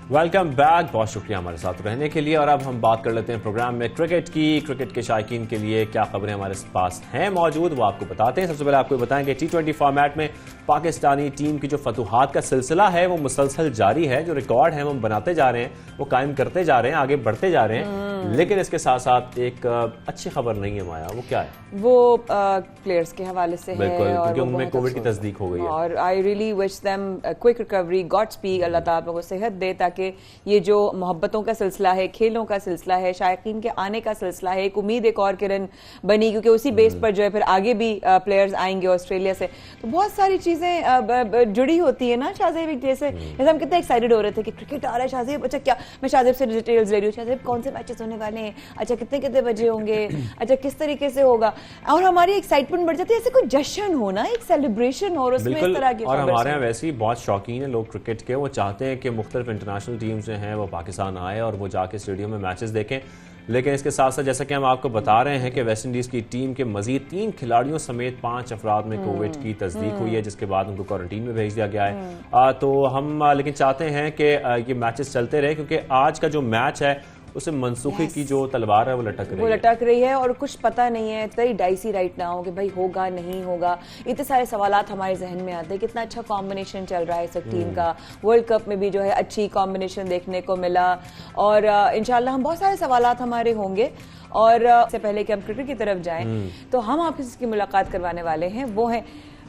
S2: Welcome back, बहुत शुक्रिया हमारे साथ रहने के लिए। और अब हम बात कर लेते हैं प्रोग्राम में क्रिकेट की। क्रिकेट के शायकीन के लिए क्या खबरें हमारे पास हैं मौजूद, वो आपको बताते हैं। सबसे पहले आपको बताएंगे T20 फॉर्मेट में पाकिस्तानी टीम की जो फतुहात का सिलसिला है वो मुसलसल जारी है। जो रिकॉर्ड है हम बनाते जा रहे हैं, वो कायम करते जा रहे हैं, आगे बढ़ते जा रहे हैं। लेकिन इसके साथ साथ एक अच्छी खबर नहीं है माया, वो क्या है?
S1: वो प्लेयर्स के हवाले से है,
S2: क्योंकि उनमें कोविड की तस्दीक हो गई है।
S1: और I really wish them quick recovery, god speed, अल्लाह ताला को सेहत दे, ताकि ये जो मोहब्बतों का सिलसिला है, खेलों का सिलसिला है, शायकीन के आने का सिलसिला है, एक उम्मीद एक और किरण बनी, क्योंकि उसी बेस पर जो है फिर आगे भी प्लेयर्स आएंगे ऑस्ट्रेलिया से। तो बहुत सारी चीजें जुड़ी होती है ना शाहजेब। जैसे हम कितने एक्साइटेड हो रहे थे कि क्रिकेट आ रहा है शाहजेब। अच्छा, क्या मैं शाहजेब से डिटेल्स ले रही हूँ, शाहजेब कौन से मैचेस होने वाले हैं, अच्छा कितने कितने बजे होंगे, अच्छा किस तरीके से होगा, और हमारी एक्साइटमेंट बढ़ जाती है। ऐसे कोई जश्न होना, एक सेलिब्रेशन हो, उसमें इस तरह की।
S2: और हमारे यहाँ वैसे ही बहुत शौकीन है लोग क्रिकेट के, वो चाहते हैं कि मुख्तलिफ इंटरनेशनल टीम्स जो हैं वो पाकिस्तान आए और वो जाके स्टेडियम में मैचेस देखें। लेकिन इसके साथ साथ जैसा कि हम आपको बता रहे हैं कि वेस्ट इंडीज की टीम के मजीद 3 खिलाड़ियों समेत 5 अफराद में कोविड की तस्दीक हुई है, जिसके बाद उनको क्वारंटीन में भेज दिया गया है। तो हम लेकिन चाहते हैं कि ये मैचेस चलते रहे, क्योंकि आज का जो मैच है उसे मनसूखी की जो तलवार है वो लटक रही है
S1: और कुछ पता नहीं है। इतना ही डाइसी राइट ना हो कि भाई होगा नहीं होगा, इतने सारे सवालात हमारे जहन में आते हैं। कितना अच्छा कॉम्बिनेशन चल रहा है इस टीम का, वर्ल्ड कप में भी जो है अच्छी कॉम्बिनेशन देखने को मिला, और इंशाल्लाह हम बहुत सारे सवालात हमारे होंगे। और इससे पहले कि हम क्रिकेट की तरफ जाएं तो हम आपसे इसकी मुलाकात करवाने वाले हैं, वो हैं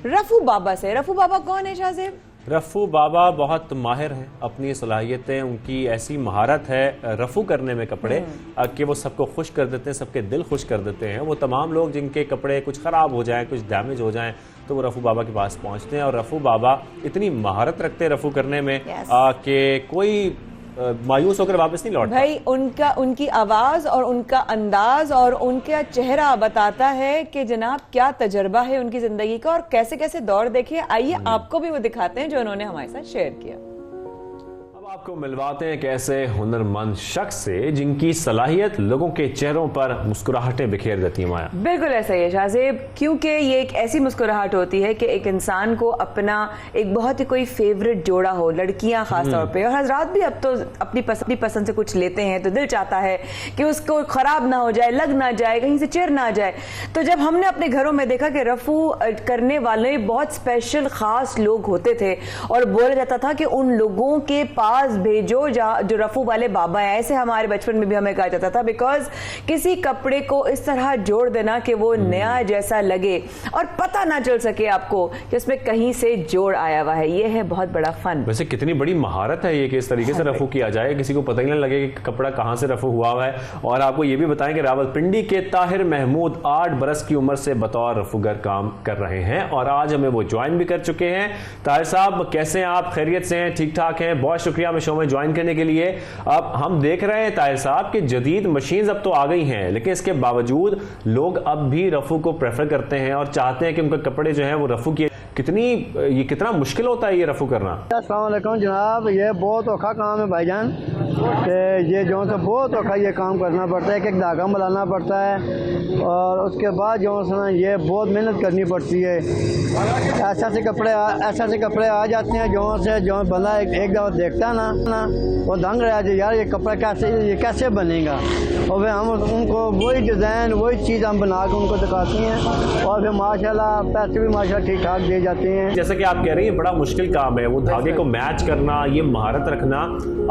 S1: रफू बाबा से। रफू बाबा कौन है शाहजेब?
S2: रफ़ू बाबा बहुत माहिर हैं, अपनी सलाहियतें, उनकी ऐसी महारत है रफ़ू करने में कपड़े कि वो सबको खुश कर देते हैं, सबके दिल खुश कर देते हैं। वो तमाम लोग जिनके कपड़े कुछ ख़राब हो जाएं, कुछ डैमेज हो जाएं, तो वो रफ़ू बाबा के पास पहुंचते हैं। और रफ़ू बाबा इतनी महारत रखते हैं रफ़ू करने में कि कोई मायूस होकर वापस नहीं लौटता।
S1: भाई उनकी आवाज और उनका अंदाज और उनका चेहरा बताता है कि जनाब क्या तजर्बा है उनकी जिंदगी का और कैसे कैसे दौर देखे। आइए आपको भी वो दिखाते हैं जो उन्होंने हमारे साथ शेयर किया।
S2: आपको मिलवाते हैं कैसे हुनरमंद शख्स से जिनकी सलाहियत लोगों के चेहरों पर मुस्कुराहटें बिखेर देती है। माया,
S1: बिल्कुल ऐसा ही है शाहजेब, क्योंकि ये एक ऐसी मुस्कुराहट होती है कि एक इंसान को अपना एक बहुत ही कोई फेवरेट जोड़ा हो, लड़कियां खास तौर पे और हजरात भी अब तो अपनी पसंद से कुछ लेते हैं तो दिल चाहता है कि उसको खराब ना हो जाए, लग ना जाए, कहीं से चिर ना जाए। तो जब हमने अपने घरों में देखा कि रफू करने वाले बहुत स्पेशल खास लोग होते थे और बोला जाता था कि उन लोगों के पास भेजो जो रफू वाले बाबा है, ऐसे हमारे बचपन में भी हमें कहा जाता था, बिकॉज किसी कपड़े को इस तरह जोड़ देना कि वो नया जैसा लगे और पता ना चल सके आपको कि उसमें कहीं से जोड़ आया हुआ है। ये है बहुत बड़ा फन।
S2: वैसे कितनी बड़ी महारत है ये कि इस तरीके से रफू किया जाए, किसी को पता ही नहीं लगे कि कपड़ा कहां से रफू हुआ है। और आपको ये भी बताएं कि रावलपिंडी के ताहिर महमूद 8 बरस की उम्र से बतौर रफूगर काम कर रहे हैं और आज हमें वो ज्वाइन भी कर चुके हैं। ताहिर साहब कैसे हैं आप? खैरियत से हैं? ठीक ठाक हैं? बहुत शुक्रिया शो में ज्वाइन करने के लिए। अब हम देख रहे हैं ताहिर साहब कि जदीद मशीन्स अब तो आ गई हैं, लेकिन इसके बावजूद लोग अब भी रफू को प्रेफर करते हैं और चाहते हैं कि उनके कपड़े जो हैं वो रफू किए। ये कितना मुश्किल होता है ये रफू करना?
S10: अस्सलाम वालेकुम जनाब, ये बहुत औखा काम है भाईजान। ये जो है बहुत औखा ये काम करना पड़ता है, एक धागा मिलाना पड़ता है और उसके बाद जो है ये बहुत मेहनत करनी पड़ती है। ऐसे कपड़े आ जाते हैं जो बंदा एक दफ़ा देखता है ना वो दंग रहा है यार ये कपड़ा कैसे बनेगा, और फिर हम उनको वही डिज़ाइन वही चीज़ हम बना के उनको दिखाते हैं और फिर माशाल्लाह पैसे भी माशाल्लाह ठीक ठाक दे जाते हैं।
S2: जैसा कि आप कह रही हैं बड़ा मुश्किल काम है वो धागे को मैच करना, ये महारत रखना।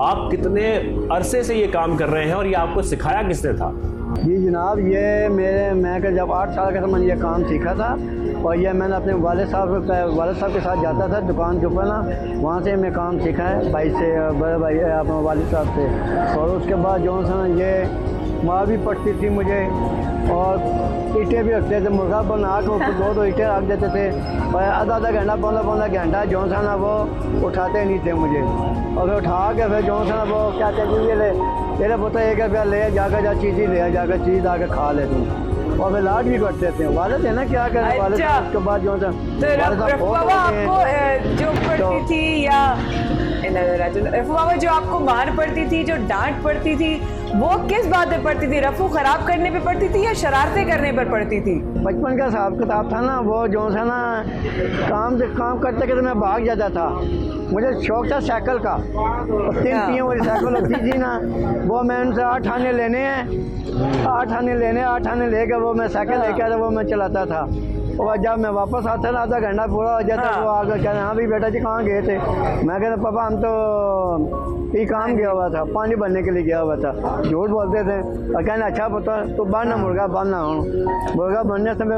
S2: आप कितने अरसे से ये काम कर रहे हैं और ये आपको सिखाया किसने था?
S10: जी जनाब, ये मैं जब 8 साल का था मैंने ये काम सीखा था और ये मैंने अपने वालिद साहब के साथ जाता था दुकान के ऊपर ना, वहाँ से मैं काम सीखा है भाई से, बड़े भाई अपने वालिद साहब से। और उसके बाद जो है ना ये माँ भी पड़ती थी मुझे और ईंटें भी रखते थे, मुर्गा बना के ऊपर 2 ईंटें रख देते थे और आधा घंटा पौना घंटा जो है ना वो उठाते नहीं थे मुझे। और फिर उठा के फिर जो है ना वो क्या कहते तेरे पुत्र 1 रुपया ले जाकर जा चीज़ ही ले जाकर चीज़ आकर खा ले तुम, और फिर लाड भी करते थे वाले थे ना क्या करें वाले। उसके बाद जो है
S1: जो पड़ती थी या बाबा जो आपको मार पड़ती थी, जो डांट पड़ती थी, वो किस बात पे पड़ती थी? रफू खराब करने पे पड़ती थी या शरारतें करने पर पड़ती थी?
S10: बचपन का हिसाब किताब था ना, वो जो है ना काम करते करते मैं भाग जाता था। मुझे शौक था साइकिल का, 3 पहियों वाली साइकिल होती थी ना, वो मैं उनसे 8 आने लेने हैं, 8 आने लेकर वो मैं साइकिल लेके आता, वो मैं चलाता था। और जब मैं वापस आता ना आधा घंटा पूरा हो जाता, वो आकर कहते हाँ भाई बेटा जी कहाँ गए थे? मैं कहता पापा हम तो ये काम गया हुआ था, पानी भरने के लिए गया हुआ था। झूठ बोलते थे और कहने अच्छा पता तो बांधना मुर्गा बांधना हूँ, मुर्गा बनने समय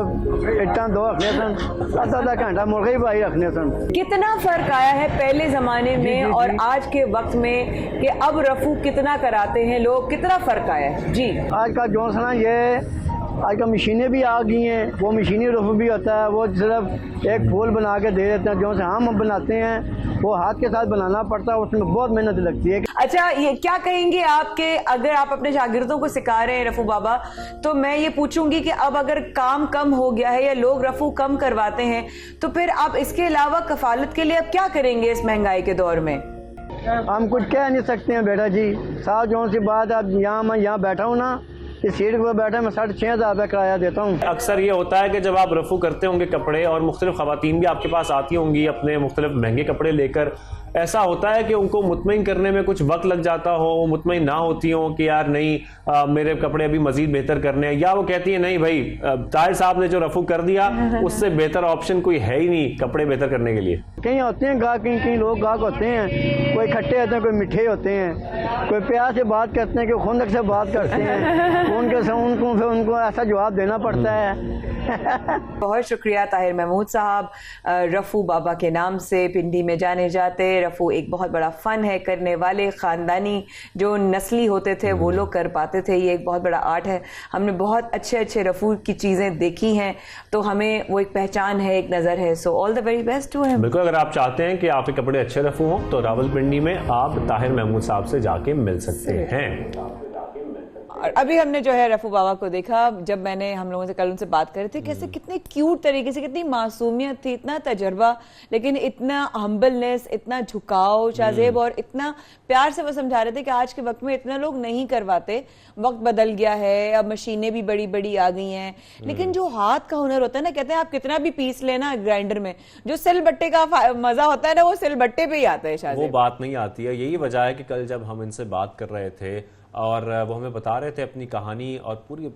S10: इट्टा 2 रखने सन, आधा घंटा मुर्गा ही भाई रखने सन। कितना
S1: फर्क आया है पहले जमाने में और आज के वक्त में कि अब रफू कितना कराते हैं लोग, कितना फर्क आया है? जी
S10: आज का जो है ना ये आजकल मशीनें भी आ गई हैं, वो मशीनी रफू भी होता है, वो सिर्फ एक फूल बना के दे देते हैं। जो से हम बनाते हैं वो हाथ के साथ बनाना पड़ता है, उसमें बहुत मेहनत लगती है।
S1: अच्छा, ये क्या कहेंगे आपके, अगर आप अपने शागिर्दों को सिखा रहे हैं रफू बाबा, तो मैं ये पूछूंगी कि अब अगर काम कम हो गया है या लोग रफू कम करवाते हैं, तो फिर आप इसके अलावा कफालत के लिए अब क्या करेंगे इस महंगाई के दौर में?
S10: हम कुछ कह नहीं सकते हैं बेटा जी, साथ जो सी बात, अब मैं यहाँ बैठा हूँ ना, इस सीट पर बैठा मैं 6,500 रुपये किराया देता हूँ।
S2: अक्सर ये होता है कि जब आप रफू करते होंगे कपड़े और मुख्तलिफ ख़वातीन भी आपके पास आती होंगी अपने मुख्तलिफ महंगे कपड़े लेकर, ऐसा होता है कि उनको मुतमईन करने में कुछ वक्त लग जाता हो, वो मुतमईन ना होती हो कि यार नहीं मेरे कपड़े अभी मजीद बेहतर करने हैं, या वो कहती है नहीं भाई ताहिर साहब ने जो रफू कर दिया उससे बेहतर ऑप्शन कोई है ही नहीं कपड़े बेहतर करने के लिए?
S10: कहीं होते हैं गाहक, कहीं लोग गाहक होते हैं, कोई खट्टे होते हैं, कोई मीठे होते हैं, कोई प्यार से बात करते हैं, कोई खुंदक से बात करते हैं, उनको ऐसा जवाब देना पड़ता है।
S1: बहुत शुक्रिया ताहिर महमूद साहब। रफ़ू बाबा के नाम से पिंडी में जाने जाते। रफ़ू एक बहुत बड़ा फ़न है, करने वाले ख़ानदानी जो नस्ली होते थे वो लोग कर पाते थे। ये एक बहुत बड़ा आर्ट है। हमने बहुत अच्छे अच्छे रफ़ू की चीज़ें देखी हैं, तो हमें वो एक पहचान है, एक नज़र है। So all the very best to him.
S2: बिल्कुल, अगर आप चाहते हैं कि आपके कपड़े अच्छे रफ़ू हों तो रावलपिंडी में आप ताहिर महमूद साहब से जाके मिल सकते हैं।
S1: और अभी हमने जो है रफ़ू बाबा को देखा, जब मैंने हम लोगों से कल उनसे बात कर रहे थे, कैसे कितने क्यूट तरीके से, कितनी मासूमियत थी, इतना तजर्बा, लेकिन इतना हम्बलनेस, इतना झुकाव शाहजेब, और इतना प्यार से वो समझा रहे थे कि आज के वक्त में इतना लोग नहीं करवाते, वक्त बदल गया है, अब मशीनें भी बड़ी बड़ी आ गई हैं, लेकिन जो हाथ का हुनर होता है ना, कहते हैं आप कितना भी पीस लेना ग्राइंडर में, जो सिल बट्टे का मजा होता है ना, वो सिल बट्टे पे ही आता है शाहजेब।
S2: वो बात नहीं आती है। यही वजह है कि कल जब हम इनसे बात कर रहे थे और वो हमें बता रहे थे अपनी कहानी, और पूरी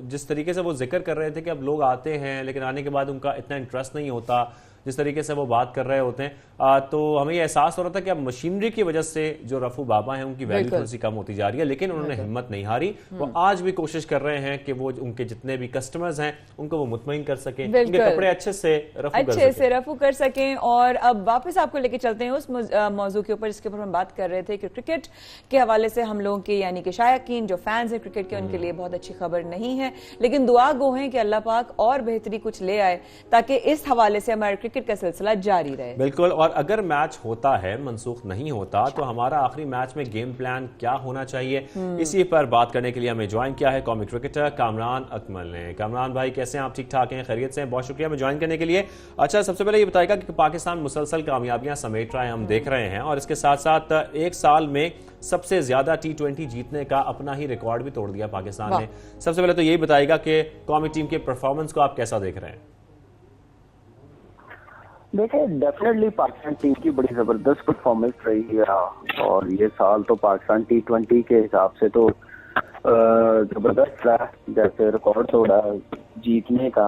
S2: जिस तरीके से वो जिक्र कर रहे थे कि अब लोग आते हैं लेकिन आने के बाद उनका इतना इंटरेस्ट नहीं होता, जिस तरीके से वो बात कर रहे होते हैं, तो हमें ये एहसास हो रहा था कि अब मशीनरी की वजह से जो रफ़ू बाबा हैं उनकी वैल्यू थोड़ी सी कम होती जा रही है, लेकिन उन्होंने हिम्मत नहीं हारी। वो आज भी कोशिश कर रहे हैं कि वो उनके जितने भी कस्टमर्स हैं उनको वो मुतमईन कर सकें, उनके कपड़े अच्छे से रफ़ू
S1: कर सकें। और अब वापस आपको लेके चलते हैं उस मौजू के ऊपर जिसके ऊपर हम बात कर रहे थे कि क्रिकेट के हवाले से हम लोगों के यानी कि शायकीन जो फैंस हैं क्रिकेट के, उनके लिए बहुत अच्छी खबर नहीं है, लेकिन दुआ गो हैं कि अल्लाह पाक और बेहतरी कुछ ले आए ताकि इस हवाले से हमारा क्रिकेट का सिलसिला जारी रहे।
S2: बिल्कुल, और अगर मैच होता है, मनसूख नहीं होता, तो हमारा आखिरी मैच में गेम प्लान क्या होना चाहिए, इसी पर बात करने के लिए हमें ज्वाइन किया है कॉमिक क्रिकेटर कामरान अकमल ने। कामरान भाई कैसे हैं आप? ठीक ठाक हैं, खैरियत से हैं? बहुत शुक्रिया हमें ज्वाइन करने के लिए। अच्छा, सबसे पहले ये बताएगा कि पाकिस्तान मुसलसल कामयाबियां समेट रहा है, हम देख रहे हैं, और इसके साथ साथ एक साल में सबसे ज्यादा T20 जीतने का अपना ही रिकॉर्ड भी तोड़ दिया पाकिस्तान ने। सबसे पहले तो यही बताएगा कि कौमी टीम के परफॉर्मेंस को आप कैसा देख रहे हैं?
S11: देखिए, डेफिनेटली पाकिस्तान टीम की बड़ी जबरदस्त परफॉर्मेंस रही है, और ये साल तो पाकिस्तान T20 के हिसाब से तो जबरदस्त रहा, जैसे रिकॉर्ड तोड़ा जीतने का।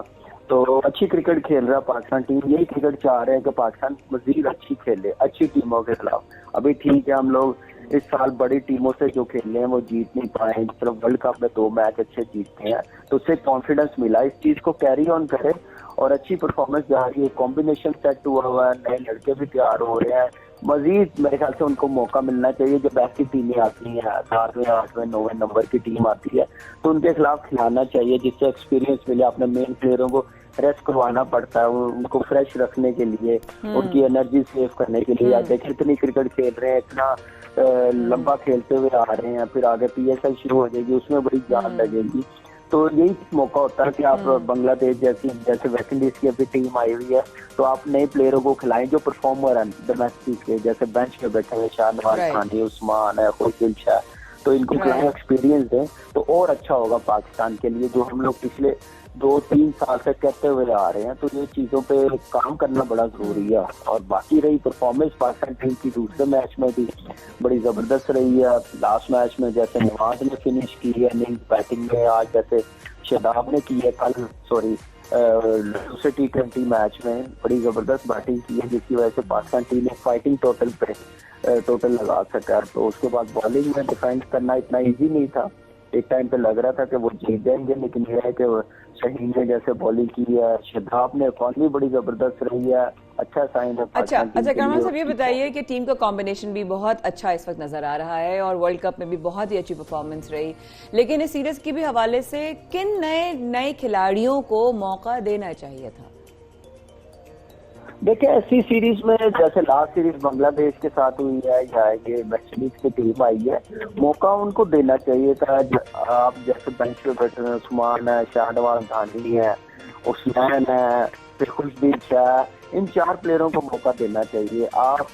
S11: तो अच्छी क्रिकेट खेल रहा पाकिस्तान टीम। यही क्रिकेट चाह रहे हैं कि पाकिस्तान मजीद अच्छी खेले, अच्छी टीमों के खिलाफ। अभी ठीक है, हम लोग इस साल बड़ी टीमों से जो खेले हैं वो जीत नहीं पाए, सिर्फ वर्ल्ड कप में 2 मैच अच्छे जीतते हैं, तो उससे कॉन्फिडेंस मिला। इस चीज को कैरी ऑन करे और अच्छी परफॉर्मेंस जा रही है, कॉम्बिनेशन सेट हुआ हुआ है, नए लड़के भी तैयार हो रहे हैं। मजीद मेरे ख्याल से उनको मौका मिलना चाहिए। जब ऐसी टीमें आती हैं, 7वें 8वें 9वें नंबर की टीम आती है, तो उनके खिलाफ खिलाना चाहिए, जिससे एक्सपीरियंस मिले। अपने मेन प्लेयरों को रेस्ट करवाना पड़ता है उनको फ्रेश रखने के लिए, उनकी एनर्जी सेव करने के लिए। देखिए कितनी क्रिकेट खेल रहे हैं, इतना लंबा खेलते हुए आ रहे हैं, फिर आगे PSL शुरू हो जाएगी, उसमें बड़ी जान लगेगी। तो यही मौका होता है कि आप बांग्लादेश जैसे वेस्ट इंडीज की अभी टीम आई हुई है, तो आप नए प्लेयरों को खिलाएं जो परफॉर्मर हैं डोमेस्टिक के, जैसे बेंच पे बैठे हुए शाहनवाज खानी, उस्मान है, खुशदिल शाह, तो इनको खिलाएं, एक्सपीरियंस दें, तो और अच्छा होगा पाकिस्तान के लिए, जो हम लोग पिछले 2-3 साल से कहते हुए आ रहे हैं। तो ये चीजों पे काम करना बड़ा जरूरी है। और बाकी रही परफॉर्मेंस पाकिस्तान टीम की, दूसरे मैच में भी बड़ी जबरदस्त रही है। लास्ट मैच में जैसे नवाज ने फिनिश की है इनिंग बैटिंग में, आज जैसे शादाब ने की है दूसरे T20 मैच में बड़ी जबरदस्त बैटिंग की है, जिसकी वजह से पाकिस्तान टीम एक फाइटिंग टोटल लगा सका। तो उसके बाद बॉलिंग में डिफेंड करना इतना ईजी नहीं था। एक टाइम पे लग रहा था कि वो जीत जाएंगे, लेकिन यह है कि शहीन ने जैसे बॉलिंग की है, शादाब ने इकॉनमी बड़ी जबरदस्त रही है, अच्छा साइन है।
S1: अच्छा कामरान साहब, ये बताइए कि टीम का कॉम्बिनेशन भी बहुत अच्छा इस वक्त नजर आ रहा है और वर्ल्ड कप में भी बहुत ही अच्छी परफॉर्मेंस रही, लेकिन इस सीरीज की भी हवाले से किन नए खिलाड़ियों को मौका देना चाहिए था?
S11: देखिए, ऐसी सीरीज में जैसे लास्ट सीरीज बांग्लादेश के साथ हुई है या ये वेस्ट इंडीज की टीम आई है, मौका उनको देना चाहिए था। आप जैसे बेंच पे बैठे हैं, उस्मान है, शाहनवाज खानी है, उस्मान है, फिर खुशदिल शाह, इन 4 प्लेयरों को मौका देना चाहिए। आप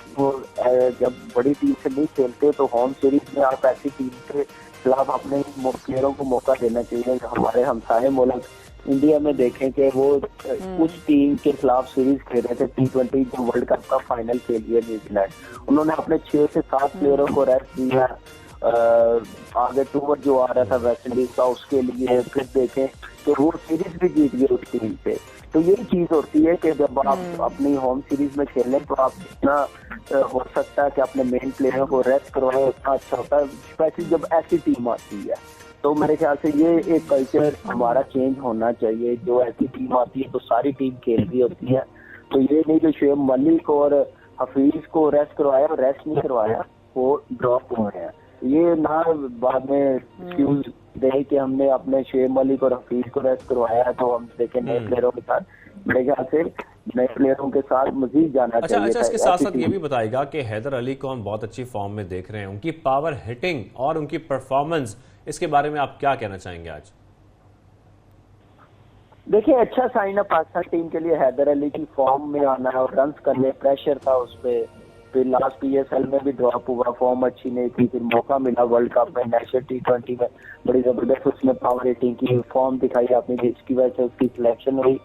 S11: जब बड़ी टीम से नहीं खेलते तो होम सीरीज में आप ऐसी टीम के खिलाफ अपने प्लेयरों को मौका देना चाहिए। हमारे हमसाये मुल्क इंडिया में देखें कि वो उस टीम के खिलाफ सीरीज खेल रहे थे T20 जो वर्ल्ड कप का फाइनल खेल लिया न्यूजीलैंड, उन्होंने अपने 6 से 7 प्लेयरों को रेस्ट दिया। आगे टूर जो आ रहा था वेस्ट इंडीज का उसके लिए, फिर देखें कि वो सीरीज भी जीत गए उस टीम से। तो यही चीज होती है कि जब आप अपनी होम सीरीज में खेलें तो आप जितना हो सकता है कि अपने मेन प्लेयरों को रेस्ट करवाएं, उतना अच्छा होता है, स्पेशली जब ऐसी टीम आती है। तो मेरे ख्याल से ये एक कल्चर हमारा चेंज होना चाहिए। जो ऐसी टीम आती है तो सारी टीम खेल रही होती है, तो ये नहीं जो शुएब मलिक और हफीज को रेस्ट करवाया और रेस्ट नहीं करवाया वो ड्रॉप हुए हैं। ये ना बाद में एक्सक्यूज दे कि हमने अपने शुएब मलिक और हफीज को रेस्ट करवाया है तो हम देखें नए प्लेयरों के साथ, मेरे ख्याल से नए प्लेयरों के साथ मजीद जाना चाहिए।
S2: अच्छा, इसके साथ साथ ये भी बताएगा कि हैदर अली को हम बहुत अच्छी फॉर्म में देख रहे हैं, उनकी पावर हिटिंग और उनकी परफॉर्मेंस, इसके बारे में आप क्या कहना चाहेंगे आज?
S11: देखिए, अच्छा साइन है पाकिस्तान टीम के लिए हैदर अली की फॉर्म में आना है और रन्स करने, प्रेशर था उस पर। फिर लास्ट PSL में भी ड्रॉप हुआ, फॉर्म अच्छी नहीं थी, फिर मौका मिला वर्ल्ड कप में, नेशनल T20 में बड़ी जबरदस्त उसने पावर रेटिंग की फॉर्म दिखाई अपनी, जिसकी वजह से उसकी सिलेक्शन हुई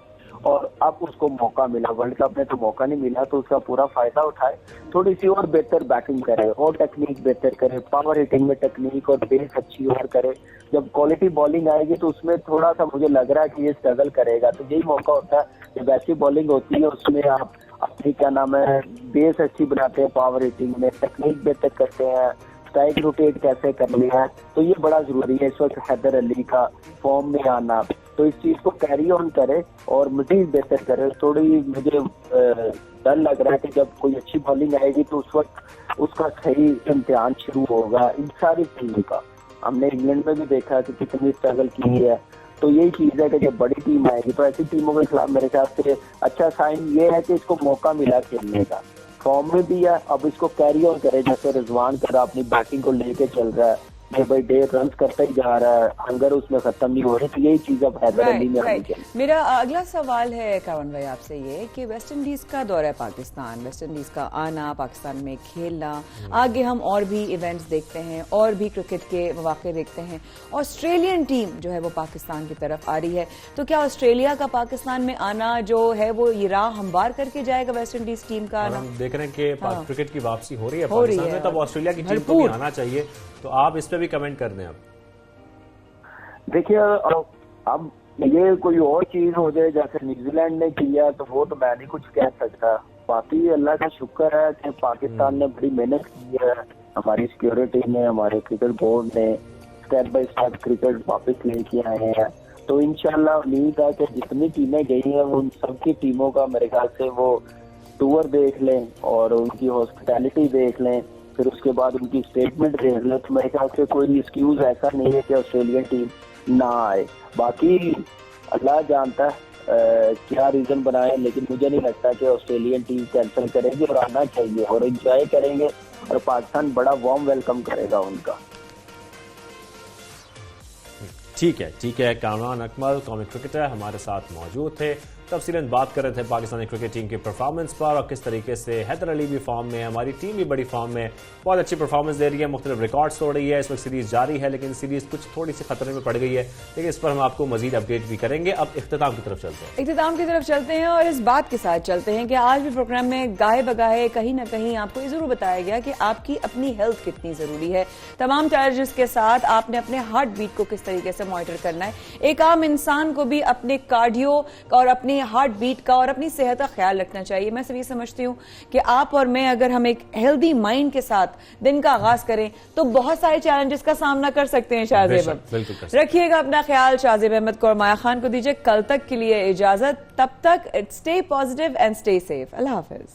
S11: और अब उसको मौका मिला। वर्ल्ड कप में तो मौका नहीं मिला, तो उसका पूरा फायदा उठाए, थोड़ी सी और बेहतर बैटिंग करे और टेक्निक बेहतर करे, पावर हिटिंग में टेक्निक और बेस अच्छी और करे। जब क्वालिटी बॉलिंग आएगी तो उसमें थोड़ा सा मुझे लग रहा है कि ये स्ट्रगल करेगा, तो यही मौका होता है जब ऐसी बॉलिंग होती है उसमें आप अपनी क्या नाम है बेस अच्छी बनाते हैं, पावर हिटिंग में टेक्निक बेहतर करते हैं, स्ट्राइक रोटेट कैसे करनी है, तो ये बड़ा जरूरी है इस वक्त हैदर अली का फॉर्म में आना। तो इस चीज को कैरी ऑन करे और मजीद बेहतर करे। थोड़ी मुझे डर लग रहा है कि जब कोई अच्छी बॉलिंग आएगी तो उस वक्त उसका सही इम्तिहान शुरू होगा इन सारी टीमों का। हमने इंग्लैंड में भी देखा कि कितनी स्ट्रगल की है, तो यही चीज है कि जब बड़ी टीम आएगी तो ऐसी टीमों के खिलाफ मेरे ख्याल से अच्छा साइन ये है कि इसको मौका मिला खेलने का, फॉर्म में भी है, अब इसको कैरी ऑन करे। जैसे रिजवान कर अपनी बैटिंग को लेके चल रहा है, डे बाई डे रन करता ही जा रहा है, हंगर उसमें खत्म नहीं हो रही, तो यही चीज अब हैदर अली में आनी चाहिए।
S1: मेरा अगला सवाल है कावन भाई आपसे ये कि वेस्ट इंडीज का दौरा है पाकिस्तान, वेस्ट इंडीज का आना, पाकिस्तान में खेलना, आगे हम और भी इवेंट्स देखते हैं और भी क्रिकेट के मौके देखते हैं, ऑस्ट्रेलियन टीम जो है वो पाकिस्तान की तरफ आ रही है, तो क्या ऑस्ट्रेलिया का पाकिस्तान में आना जो है वो ये राह हमवार करके जाएगा वेस्ट इंडीज टीम का आना?
S2: हम देख रहे हैं कि क्रिकेट की वापसी हो रही है पाकिस्तान में, तब ऑस्ट्रेलिया की टीम को भी आना चाहिए, तो आप इस पे भी कमेंट कर दें। आप
S11: देखिए, अब ये कोई और चीज हो जाए जैसे न्यूजीलैंड ने किया तो वो तो मैं नहीं कुछ कह सकता। बाकी अल्लाह का शुक्र है कि पाकिस्तान ने बड़ी मेहनत की है, हमारी सिक्योरिटी ने, हमारे क्रिकेट बोर्ड ने स्टेप बाय स्टेप क्रिकेट वापस लेके आए हैं। तो इंशाल्लाह उम्मीद है कि जितनी टीमें गई हैं उन सबकी टीमों का मेरे ख्याल से वो टूर देख लें और उनकी हॉस्पिटैलिटी देख लें, फिर उसके बाद उनकी स्टेटमेंट देख लें, तो मेरे ख्याल से कोई एक्सक्यूज ऐसा नहीं है कि ऑस्ट्रेलियन टीम ना आए। बाकी अल्लाह जानता है क्या रीजन बनाए, लेकिन मुझे नहीं लगता कि ऑस्ट्रेलियन टीम कैंसिल करेगी और आना चाहिए और एंजॉय करेंगे और पाकिस्तान बड़ा वार्म वेलकम करेगा उनका।
S2: ठीक है। कामरान अकमल कॉमिक क्रिकेटर हमारे साथ मौजूद थे, तफसीलन बात कर रहे थे पाकिस्तानी क्रिकेट टीम की परफॉर्मेंस पर और किस तरीके से हैदर अली भी फॉर्म में है, हमारी टीम भी बड़ी फॉर्म में, बहुत अच्छी परफॉर्मेंस दे रही है, मुख्तलिफ रिकॉर्ड्स तोड़ रही है। इस वक्त सीरीज जारी है लेकिन सीरीज कुछ थोड़ी सी खतरे में पड़ गई है, लेकिन इस पर हम आपको मजीद अपडेट भी करेंगे। अब इख्तिताम की तरफ चलते हैं और इस बात के साथ चलते हैं कि आज भी प्रोग्राम में गाहे बगाहे कहीं ना कहीं आपको ये जरूर बताया गया कि आपकी अपनी हेल्थ कितनी जरूरी है। तमाम चैलेंजेस के साथ आपने अपने हार्ट बीट को किस तरीके से मॉनिटर करना है। एक आम इंसान को भी अपने कार्डियो और अपने हार्ट बीट का और अपनी सेहत का ख्याल रखना चाहिए। मैं सिर्फ ये समझती हूँ कि आप और मैं अगर हम एक हेल्दी माइंड के साथ दिन का आगाज करें तो बहुत सारे चैलेंजेस का सामना कर सकते हैं। शाहजेब अहमद, रखिएगा अपना ख्याल। शाहजेब अहमद को और माया खान को दीजिए कल तक के लिए इजाजत। तब तक stay positive and stay safe. Allah Hafiz.